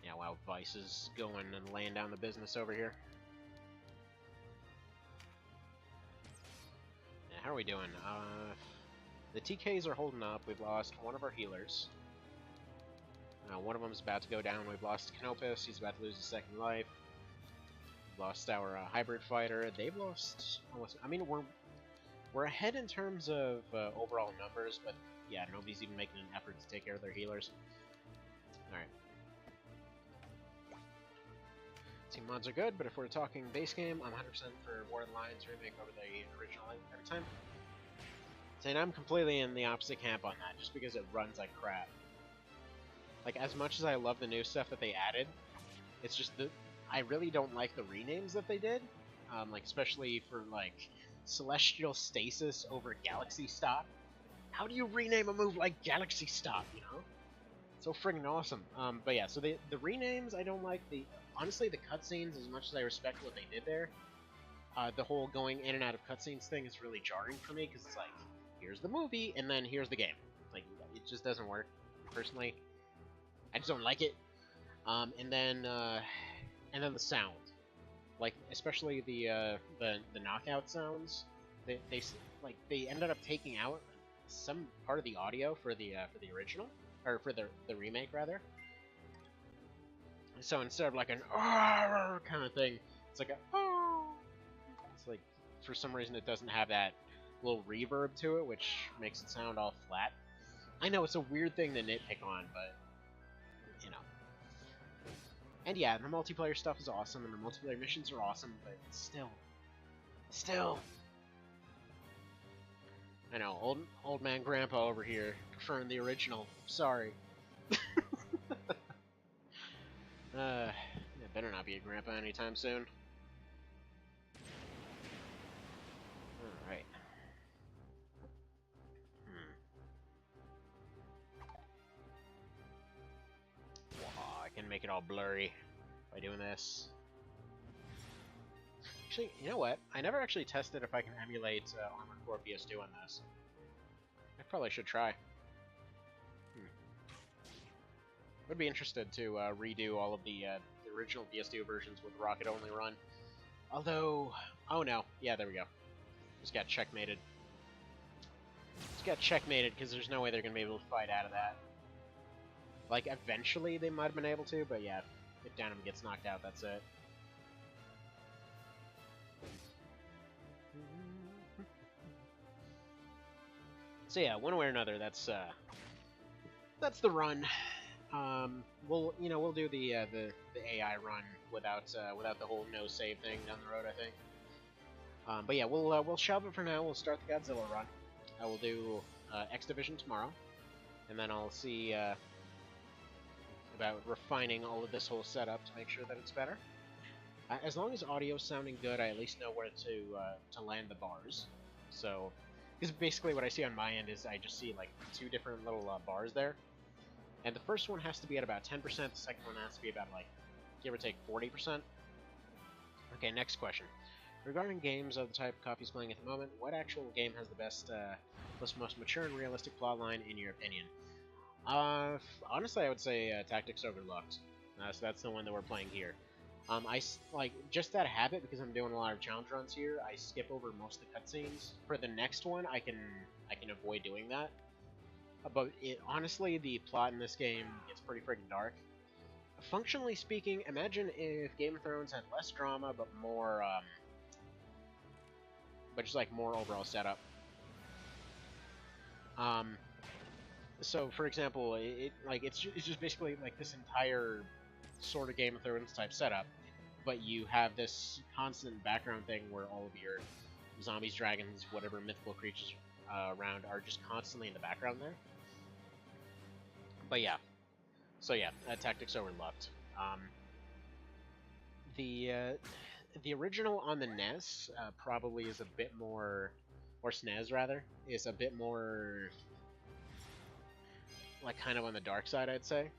Yeah, wow, Vyce is going and laying down the business over here. Yeah, how are we doing? The TKs are holding up. We've lost one of our healers. One of them is about to go down. We've lost Canopus. He's about to lose his second life. We've lost our hybrid fighter. They've lost almost... I mean, we're ahead in terms of overall numbers, but yeah, nobody's even making an effort to take care of their healers. Alright. Team mods are good, but if we're talking base game, I'm 100% for War of the Lions remake over the original every time. And I'm completely in the opposite camp on that, just because it runs like crap. Like, as much as I love the new stuff that they added, it's just that I really don't like the renames that they did. Like, especially for, like, Celestial Stasis over Galaxy Stop. How do you rename a move like Galaxy Stop, you know? So friggin' awesome. But yeah, so the renames I don't like. Honestly, the cutscenes, as much as I respect what they did there, the whole going in and out of cutscenes thing is really jarring for me, because it's like, here's the movie, and then here's the game. Like, it just doesn't work, personally. I just don't like it. And then the sound. Like, especially the knockout sounds. They ended up taking out some part of the audio for the original, or for the remake rather. So instead of like an kind of thing, it's like a It's like, for some reason it doesn't have that little reverb to it, which makes it sound all flat. I know it's a weird thing to nitpick on, but you know. And yeah, the multiplayer stuff is awesome, and the multiplayer missions are awesome, but still. I know, old man grandpa over here preferring the original. Sorry. It better not be a grandpa anytime soon. Alright. Wow, I can make it all blurry by doing this. Actually, you know what? I never actually tested if I can emulate Armored Core PS2 on this. I probably should try. Would be interested to redo all of the original PS2 versions with rocket-only run. Although, oh no, yeah, there we go. Just got checkmated. Because there's no way they're gonna be able to fight out of that. Like, eventually they might have been able to, but yeah, if Downham gets knocked out, that's it. So yeah, one way or another, that's the run. We'll do the AI run without the whole no save thing down the road, I think. But yeah, we'll shelve it for now. We'll start the Godzilla run. I will do X Division tomorrow, and then I'll see about refining all of this whole setup to make sure that it's better. As long as audio's sounding good, I at least know where to land the bars. So, because basically what I see on my end is I just see like two different little bars there. And the first one has to be at about 10%, the second one has to be about, like, give or take 40%. Okay, next question. Regarding games of the type Coffee's playing at the moment, what actual game has the best, most mature and realistic plotline in your opinion? Honestly, I would say Tactics Ogre LUCT. So that's the one that we're playing here. Just out of habit, because I'm doing a lot of challenge runs here, I skip over most of the cutscenes. For the next one, I can avoid doing that. But honestly, the plot in this game gets pretty freaking dark. Functionally speaking, imagine if Game of Thrones had less drama, but more, just like more overall setup. So for example, it's just basically like this entire sort of Game of Thrones type setup, but you have this constant background thing where all of your zombies, dragons, whatever mythical creatures around are just constantly in the background there. But yeah, so yeah, Tactics Ogre LUCT. The original on the NES probably is a bit more, or SNES rather, is a bit more like kind of on the dark side, I'd say.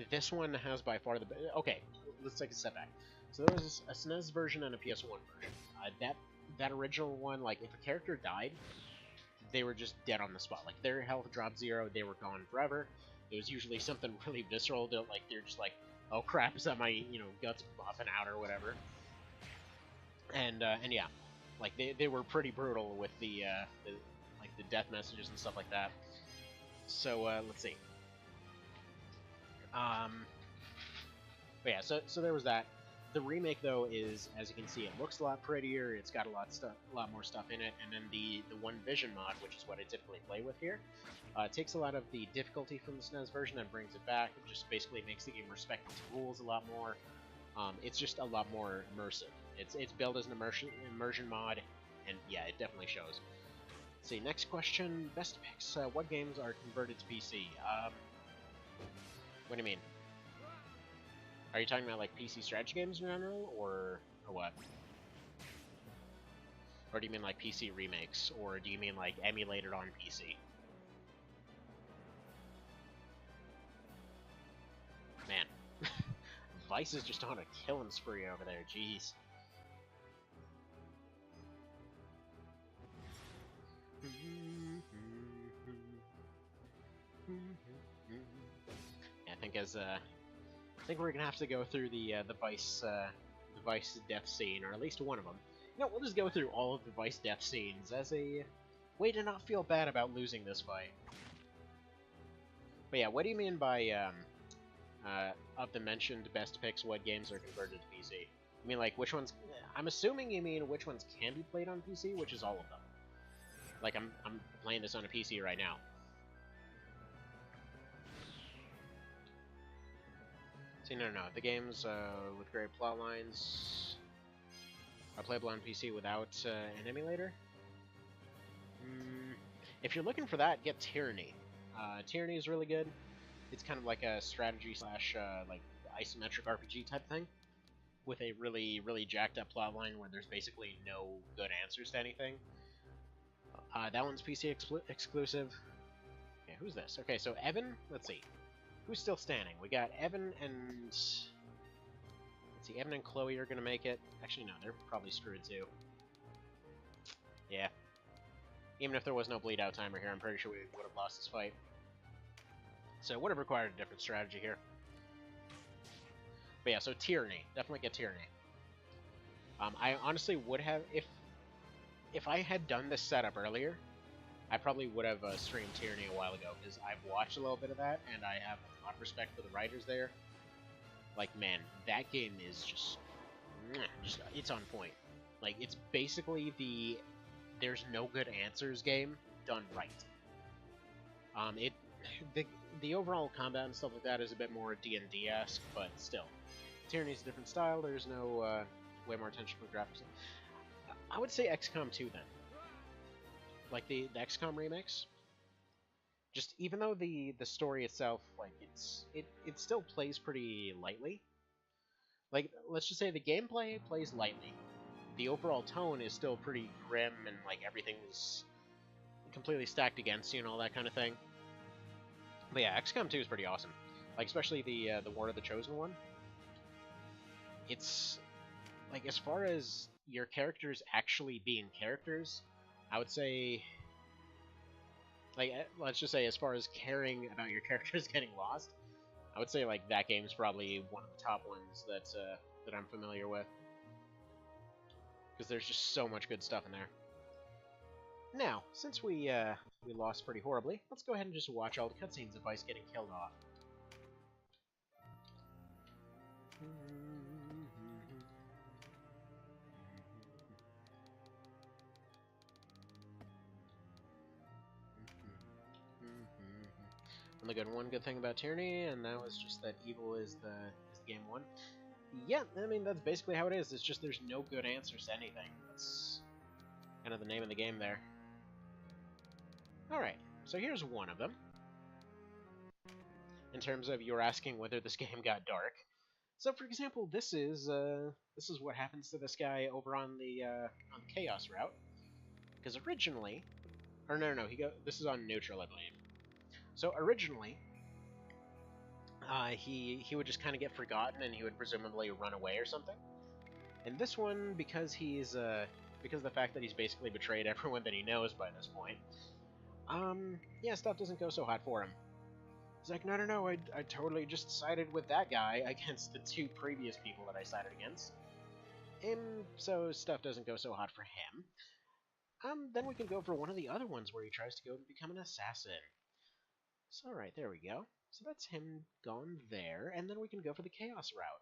This one has by far the okay. Let's take a step back. So there was a SNES version and a PS1 version. That original one, like if a character died, they were just dead on the spot. Like, their health dropped 0, they were gone forever. It was usually something really visceral. They're just like, oh crap, is that my, guts popping out or whatever. And yeah, like, they were pretty brutal with the death messages and stuff like that. So, let's see. But yeah, so there was that. The remake, though, is, as you can see, it looks a lot prettier. It's got a lot more stuff in it, and then the One Vision mod, which is what I typically play with here, takes a lot of the difficulty from the SNES version and brings it back. It just basically makes the game respect its rules a lot more. It's just a lot more immersive. It's built as an immersion mod, and yeah, it definitely shows. Let's see, next question, best picks, what games are converted to PC? What do you mean? Are you talking about, like, PC strategy games in general, or what? Or do you mean, like, PC remakes, or do you mean, like, emulated on PC? Man, Vyce is just on a killing spree over there, jeez. I think we're gonna have to go through the Vyce death scene, or at least one of them. You know, we'll just go through all of the Vyce death scenes as a way to not feel bad about losing this fight. But yeah, what do you mean by of the mentioned best picks, what games are converted to PC? You mean like which ones? I'm assuming you mean which ones can be played on PC, which is all of them. Like I'm playing this on a PC right now. See, no, the games with great plot lines are playable on PC without an emulator. If you're looking for that, get Tyranny. Tyranny is really good. It's kind of like a strategy slash like isometric RPG type thing, with a really jacked up plot line where there's basically no good answers to anything. That one's PC exclusive. Okay, who's this? Okay, so Evan. Let's see. Who's still standing? We got Evan and... Let's see, Evan and Chloe are going to make it. Actually, no, they're probably screwed too. Yeah. Even if there was no bleed out timer here, I'm pretty sure we would have lost this fight. So, would have required a different strategy here. But yeah, so Tyranny. Definitely get Tyranny. I honestly would have... If I had done this setup earlier, I probably would have streamed Tyranny a while ago, because I've watched a little bit of that, and I have a lot of respect for the writers there. Like, man, that game is just it's on point. Like, it's basically the there's no good answers game done right. The overall combat and stuff like that is a bit more D&D-esque, but still. Tyranny's a different style, there's no way more attention for graphics. I would say XCOM 2 then. Like the XCOM remix, just even though the story itself, like it still plays pretty lightly. Like, let's just say the gameplay plays lightly. The overall tone is still pretty grim, and like everything's completely stacked against you and all that kind of thing. But yeah, XCOM 2 is pretty awesome. Like, especially the War of the Chosen one. It's like, as far as your characters actually being characters, I would say, like, let's just say as far as caring about your characters getting lost, I would say, like, that game's probably one of the top ones that I'm familiar with. Because there's just so much good stuff in there. Now, since we lost pretty horribly, let's go ahead and just watch all the cutscenes of Vyce getting killed off. One good thing about Tyranny, and that was just that evil is the game one. Yeah, I mean, that's basically how it is. It's just there's no good answers to anything. That's kind of the name of the game there. Alright, so here's one of them. In terms of you're asking whether this game got dark. So, for example, this is what happens to this guy over on the Chaos route. Because originally, or no, this is on neutral, I believe. So originally, he would just kind of get forgotten, and he would presumably run away or something. And this one, because of the fact that he's basically betrayed everyone that he knows by this point, yeah, stuff doesn't go so hot for him. He's like, no, I totally just sided with that guy against the two previous people that I sided against. So stuff doesn't go so hot for him. Then we can go for one of the other ones where he tries to go and become an assassin. So, alright, there we go. So that's him gone there, and then we can go for the Chaos route.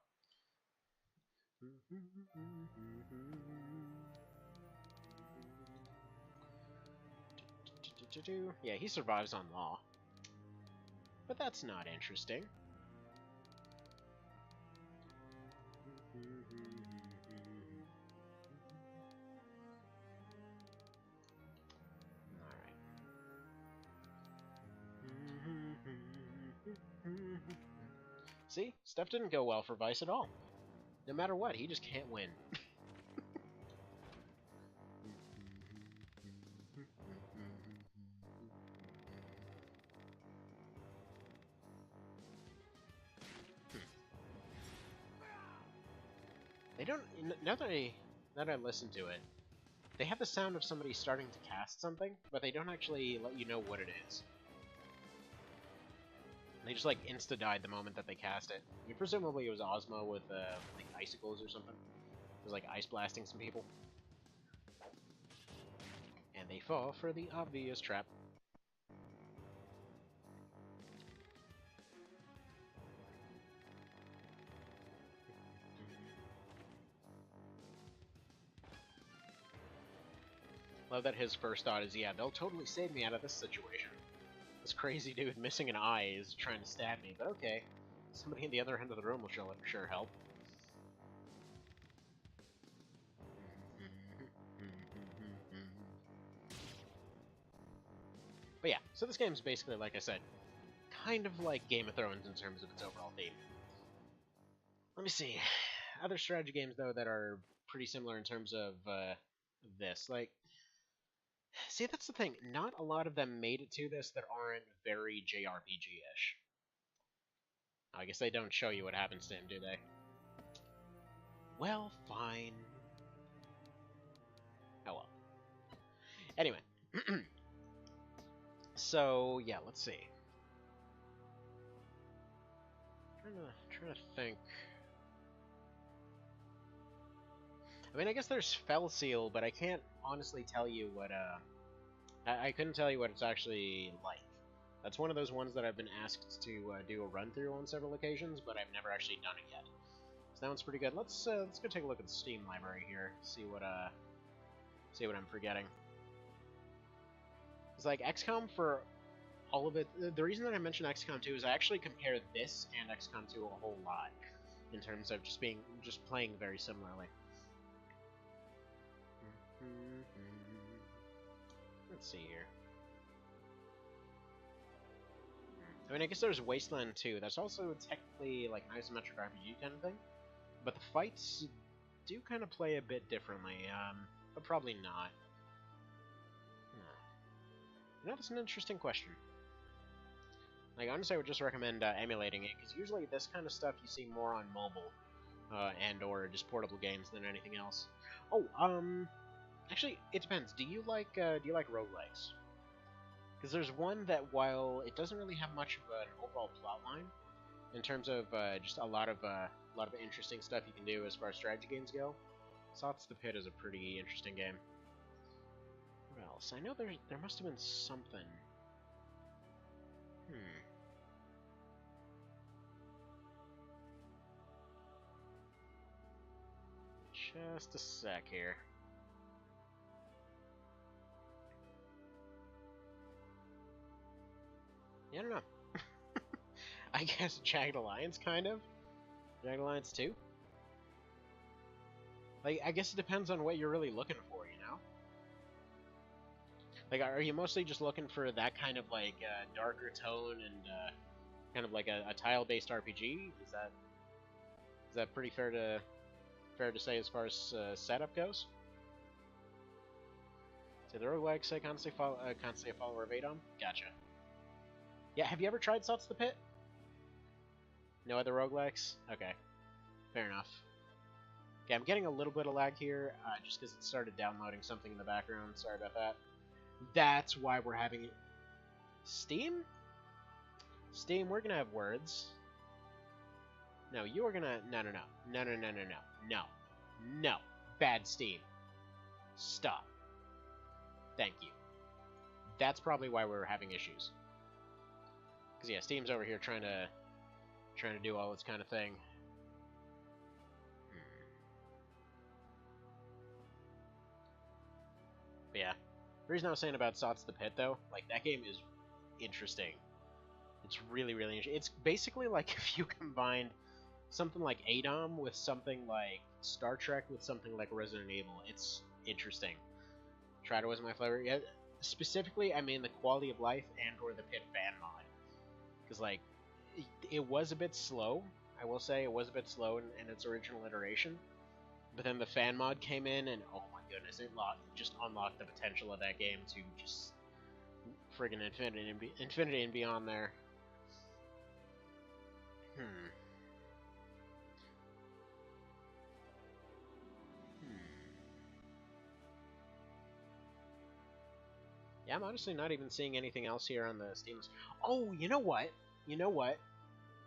Yeah, he survives on Law. But that's not interesting. See? Stuff didn't go well for Vyce at all. No matter what, he just can't win. They don't... Now that I listen to it, they have the sound of somebody starting to cast something, but they don't actually let you know what it is. They just, like, insta-died the moment that they cast it. I mean, presumably it was Ozma with, like, icicles or something. It was, like, ice blasting some people. And they fall for the obvious trap. Love that his first thought is, yeah, they'll totally save me out of this situation. This crazy dude missing an eye is trying to stab me, but okay. Somebody at the other end of the room will sure help. But yeah, so this game is basically, like I said, kind of like Game of Thrones in terms of its overall theme. Let me see. Other strategy games, though, that are pretty similar in terms of this. Like, see, that's the thing. Not a lot of them made it to this that aren't very JRPG-ish. I guess they don't show you what happens to him, do they? Well, fine. Oh well. Anyway. So, yeah, let's see. Trying to think. I mean, I guess there's Fell Seal, but I can't honestly tell you what, I couldn't tell you what it's actually like. That's one of those ones that I've been asked to do a run-through on several occasions, but I've never actually done it yet. So that one's pretty good. Let's go take a look at the Steam library here, see what I'm forgetting. It's like XCOM for all of it. The reason that I mentioned XCOM 2 is I actually compare this and XCOM 2 a whole lot in terms of just playing very similarly. Let's see here. I mean, I guess there's Wasteland 2. That's also technically like an isometric RPG kind of thing, but the fights do kind of play a bit differently. But probably not. You know, that's an interesting question. Like, honestly, I would just recommend emulating it, because usually this kind of stuff you see more on mobile, and/or just portable games than anything else. Oh, actually, it depends. Do you like roguelikes? Because there's one that, while it doesn't really have much of an overall plotline, in terms of just a lot of interesting stuff you can do as far as strategy games go, Sots the Pit is a pretty interesting game. What else? I know there must have been something. Just a sec here. Yeah, I don't know. I guess Jagged Alliance, kind of? Jagged Alliance 2? Like, I guess it depends on what you're really looking for, you know? Like, are you mostly just looking for that kind of, like, darker tone and, kind of like a tile-based RPG? Is that pretty fair to say as far as setup goes? So the roguelikes, I can't say a follower of Adom? Gotcha. Yeah, have you ever tried Sots the Pit? No other roguelikes? Okay. Fair enough. Okay, I'm getting a little bit of lag here, just because it started downloading something in the background. Sorry about that. That's why we're having it. Steam? Steam, we're gonna have words. No, you are gonna... No. Bad Steam. Stop. Thank you. That's probably why we're having issues. Because, yeah, Steam's over here trying to do all this kind of thing. But yeah. The reason I was saying about Sots the Pit, though, like, that game is interesting. It's really, really interesting. It's basically like if you combined something like Adom with something like Star Trek with something like Resident Evil. It's interesting. Chariot wasn't my flavor. Yeah, specifically, I mean the quality of life and or the Pit fan mod. Because, like, it was a bit slow. I will say it was a bit slow in its original iteration. But then the fan mod came in, and oh my goodness, it just unlocked the potential of that game to just friggin' infinity and beyond there. Yeah, I'm honestly not even seeing anything else here on the Steam list. Oh, you know what? You know what?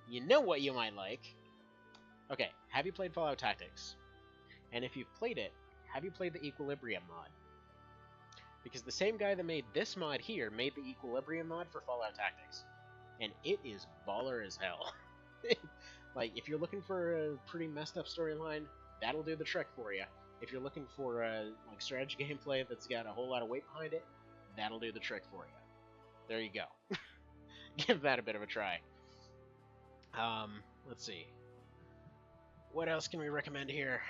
You know what you might like? Okay, have you played Fallout Tactics? And if you've played it, have you played the Equilibrium mod? Because the same guy that made this mod here made the Equilibrium mod for Fallout Tactics. And it is baller as hell. Like, if you're looking for a pretty messed up storyline, that'll do the trick for you. If you're looking for like strategy gameplay that's got a whole lot of weight behind it, that'll do the trick for you. There you go. Give that a bit of a try. Let's see. What else can we recommend here?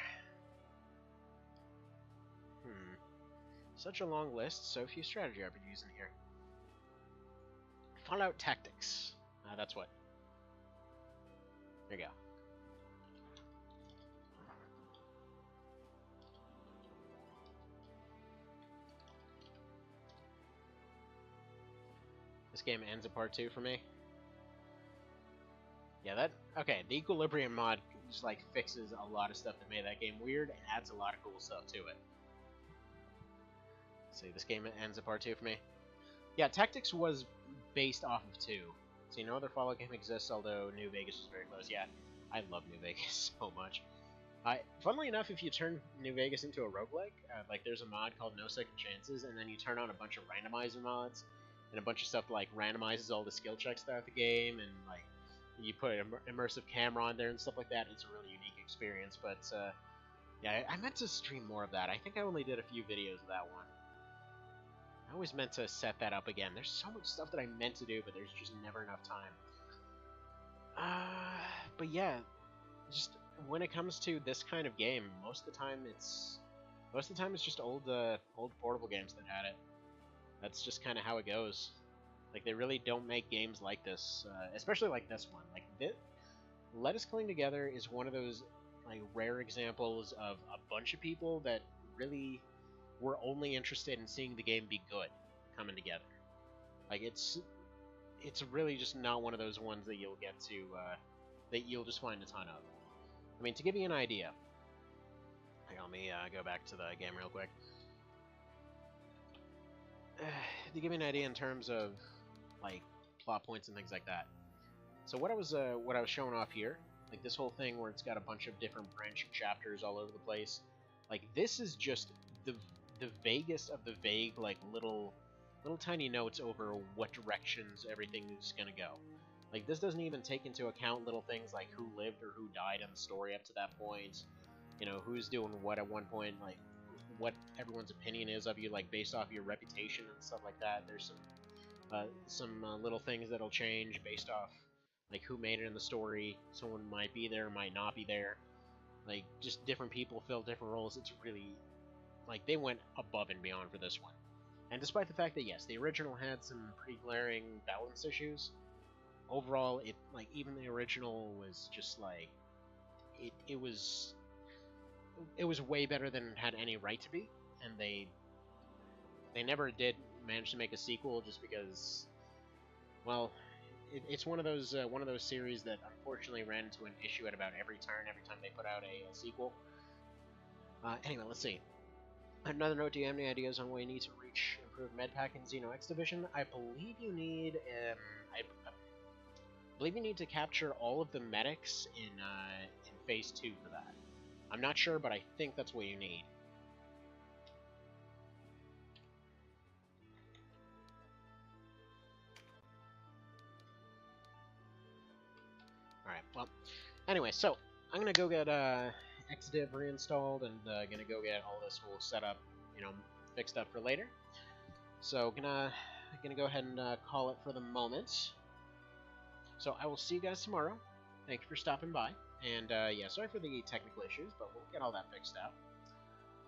Such a long list, so few strategy RPGs in here. Fallout Tactics. That's what. There you go. This game ends at part 2 for me. Yeah, okay, the Equilibrium mod just, like, fixes a lot of stuff that made that game weird and adds a lot of cool stuff to it. See, this game ends at part 2 for me. Yeah, Tactics was based off of 2. So no other Fallout game exists, although New Vegas was very close. Yeah, I love New Vegas so much. Funnily enough, if you turn New Vegas into a roguelike, like there's a mod called No Second Chances, and then you turn on a bunch of randomizer mods, and a bunch of stuff like randomizes all the skill checks throughout the game, and like you put an immersive camera on there and stuff like that. It's a really unique experience, but yeah, I meant to stream more of that. I think I only did a few videos of that one. I always meant to set that up again. There's so much stuff that I meant to do, but there's just never enough time. But yeah, just when it comes to this kind of game, most of the time it's just old portable games that had it. That's just kind of how it goes. Like, they really don't make games like this, especially like this one. Like, Let Us Cling Together is one of those like rare examples of a bunch of people that really were only interested in seeing the game be good coming together. Like, it's really just not one of those ones that you'll get to that you'll just find a ton of. I mean, to give you an idea, hang on, let me go back to the game real quick. To give you an idea in terms of like plot points and things like that. So what I was showing off here, like this whole thing where it's got a bunch of different branching chapters all over the place, like this is just the vaguest of the vague, like little tiny notes over what directions everything is gonna go. Like, this doesn't even take into account little things like who lived or who died in the story up to that point, you know, who's doing what at one point, like what everyone's opinion is of you, like based off your reputation and stuff like that. There's some little things that'll change based off like who made it in the story. Someone might be there, might not be there. Like, just different people fill different roles. It's really, like, they went above and beyond for this one. And despite the fact that, yes, the original had some pretty glaring balance issues, overall, like, even the original was just, like, it was way better than it had any right to be, and they never did manage to make a sequel just because, well, it's one of those series that unfortunately ran into an issue at about every turn every time they put out a sequel. Anyway, let's see. Another note: do you have any ideas on what you need to reach improved medpack in Xeno X Division? I believe you need I believe you need to capture all of the medics in Phase 2 for that. I'm not sure, but I think that's what you need. Alright, well, anyway, so I'm gonna go get Xdiv reinstalled and gonna go get all this whole setup, you know, fixed up for later. So gonna go ahead and call it for the moment. So I will see you guys tomorrow. Thank you for stopping by. And yeah, sorry for the technical issues, but we'll get all that fixed out.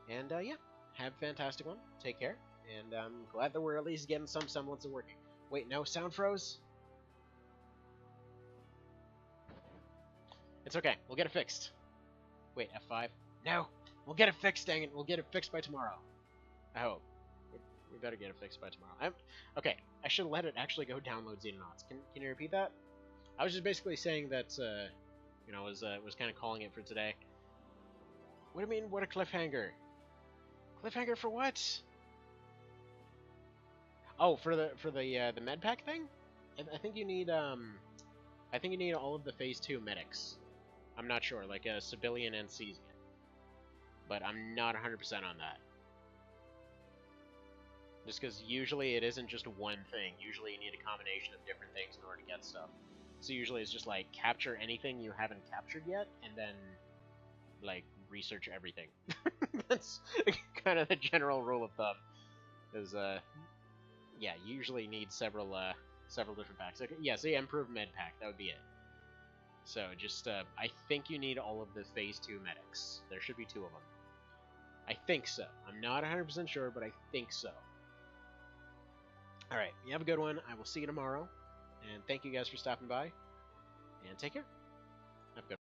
And yeah, have a fantastic one. Take care. And I'm glad that we're at least getting some semblance of working. Wait, no, sound froze? It's okay. We'll get it fixed. Wait, F5? No! We'll get it fixed, dang it. We'll get it fixed by tomorrow. I hope. We better get it fixed by tomorrow. Okay, I should let it actually go download Xenonauts. Can you repeat that? I was just basically saying that, you know, was kind of calling it for today. What do you mean, what a cliffhanger? Cliffhanger for what? Oh, for the med pack thing? I think you need all of the Phase 2 medics. I'm not sure, like a civilian and season. But I'm not 100% on that. Just because usually it isn't just one thing. Usually you need a combination of different things in order to get stuff. So usually it's just like capture anything you haven't captured yet, and then like research everything. That's kind of the general rule of thumb. Is yeah, you usually need several different packs. Okay, yeah, so yeah, improved med pack, that would be it. So just I think you need all of the Phase 2 medics. There should be 2 of them. I think so. I'm not 100% sure, but I think so. Alright, you have a good one. I will see you tomorrow. And thank you guys for stopping by. And take care. Have a good one.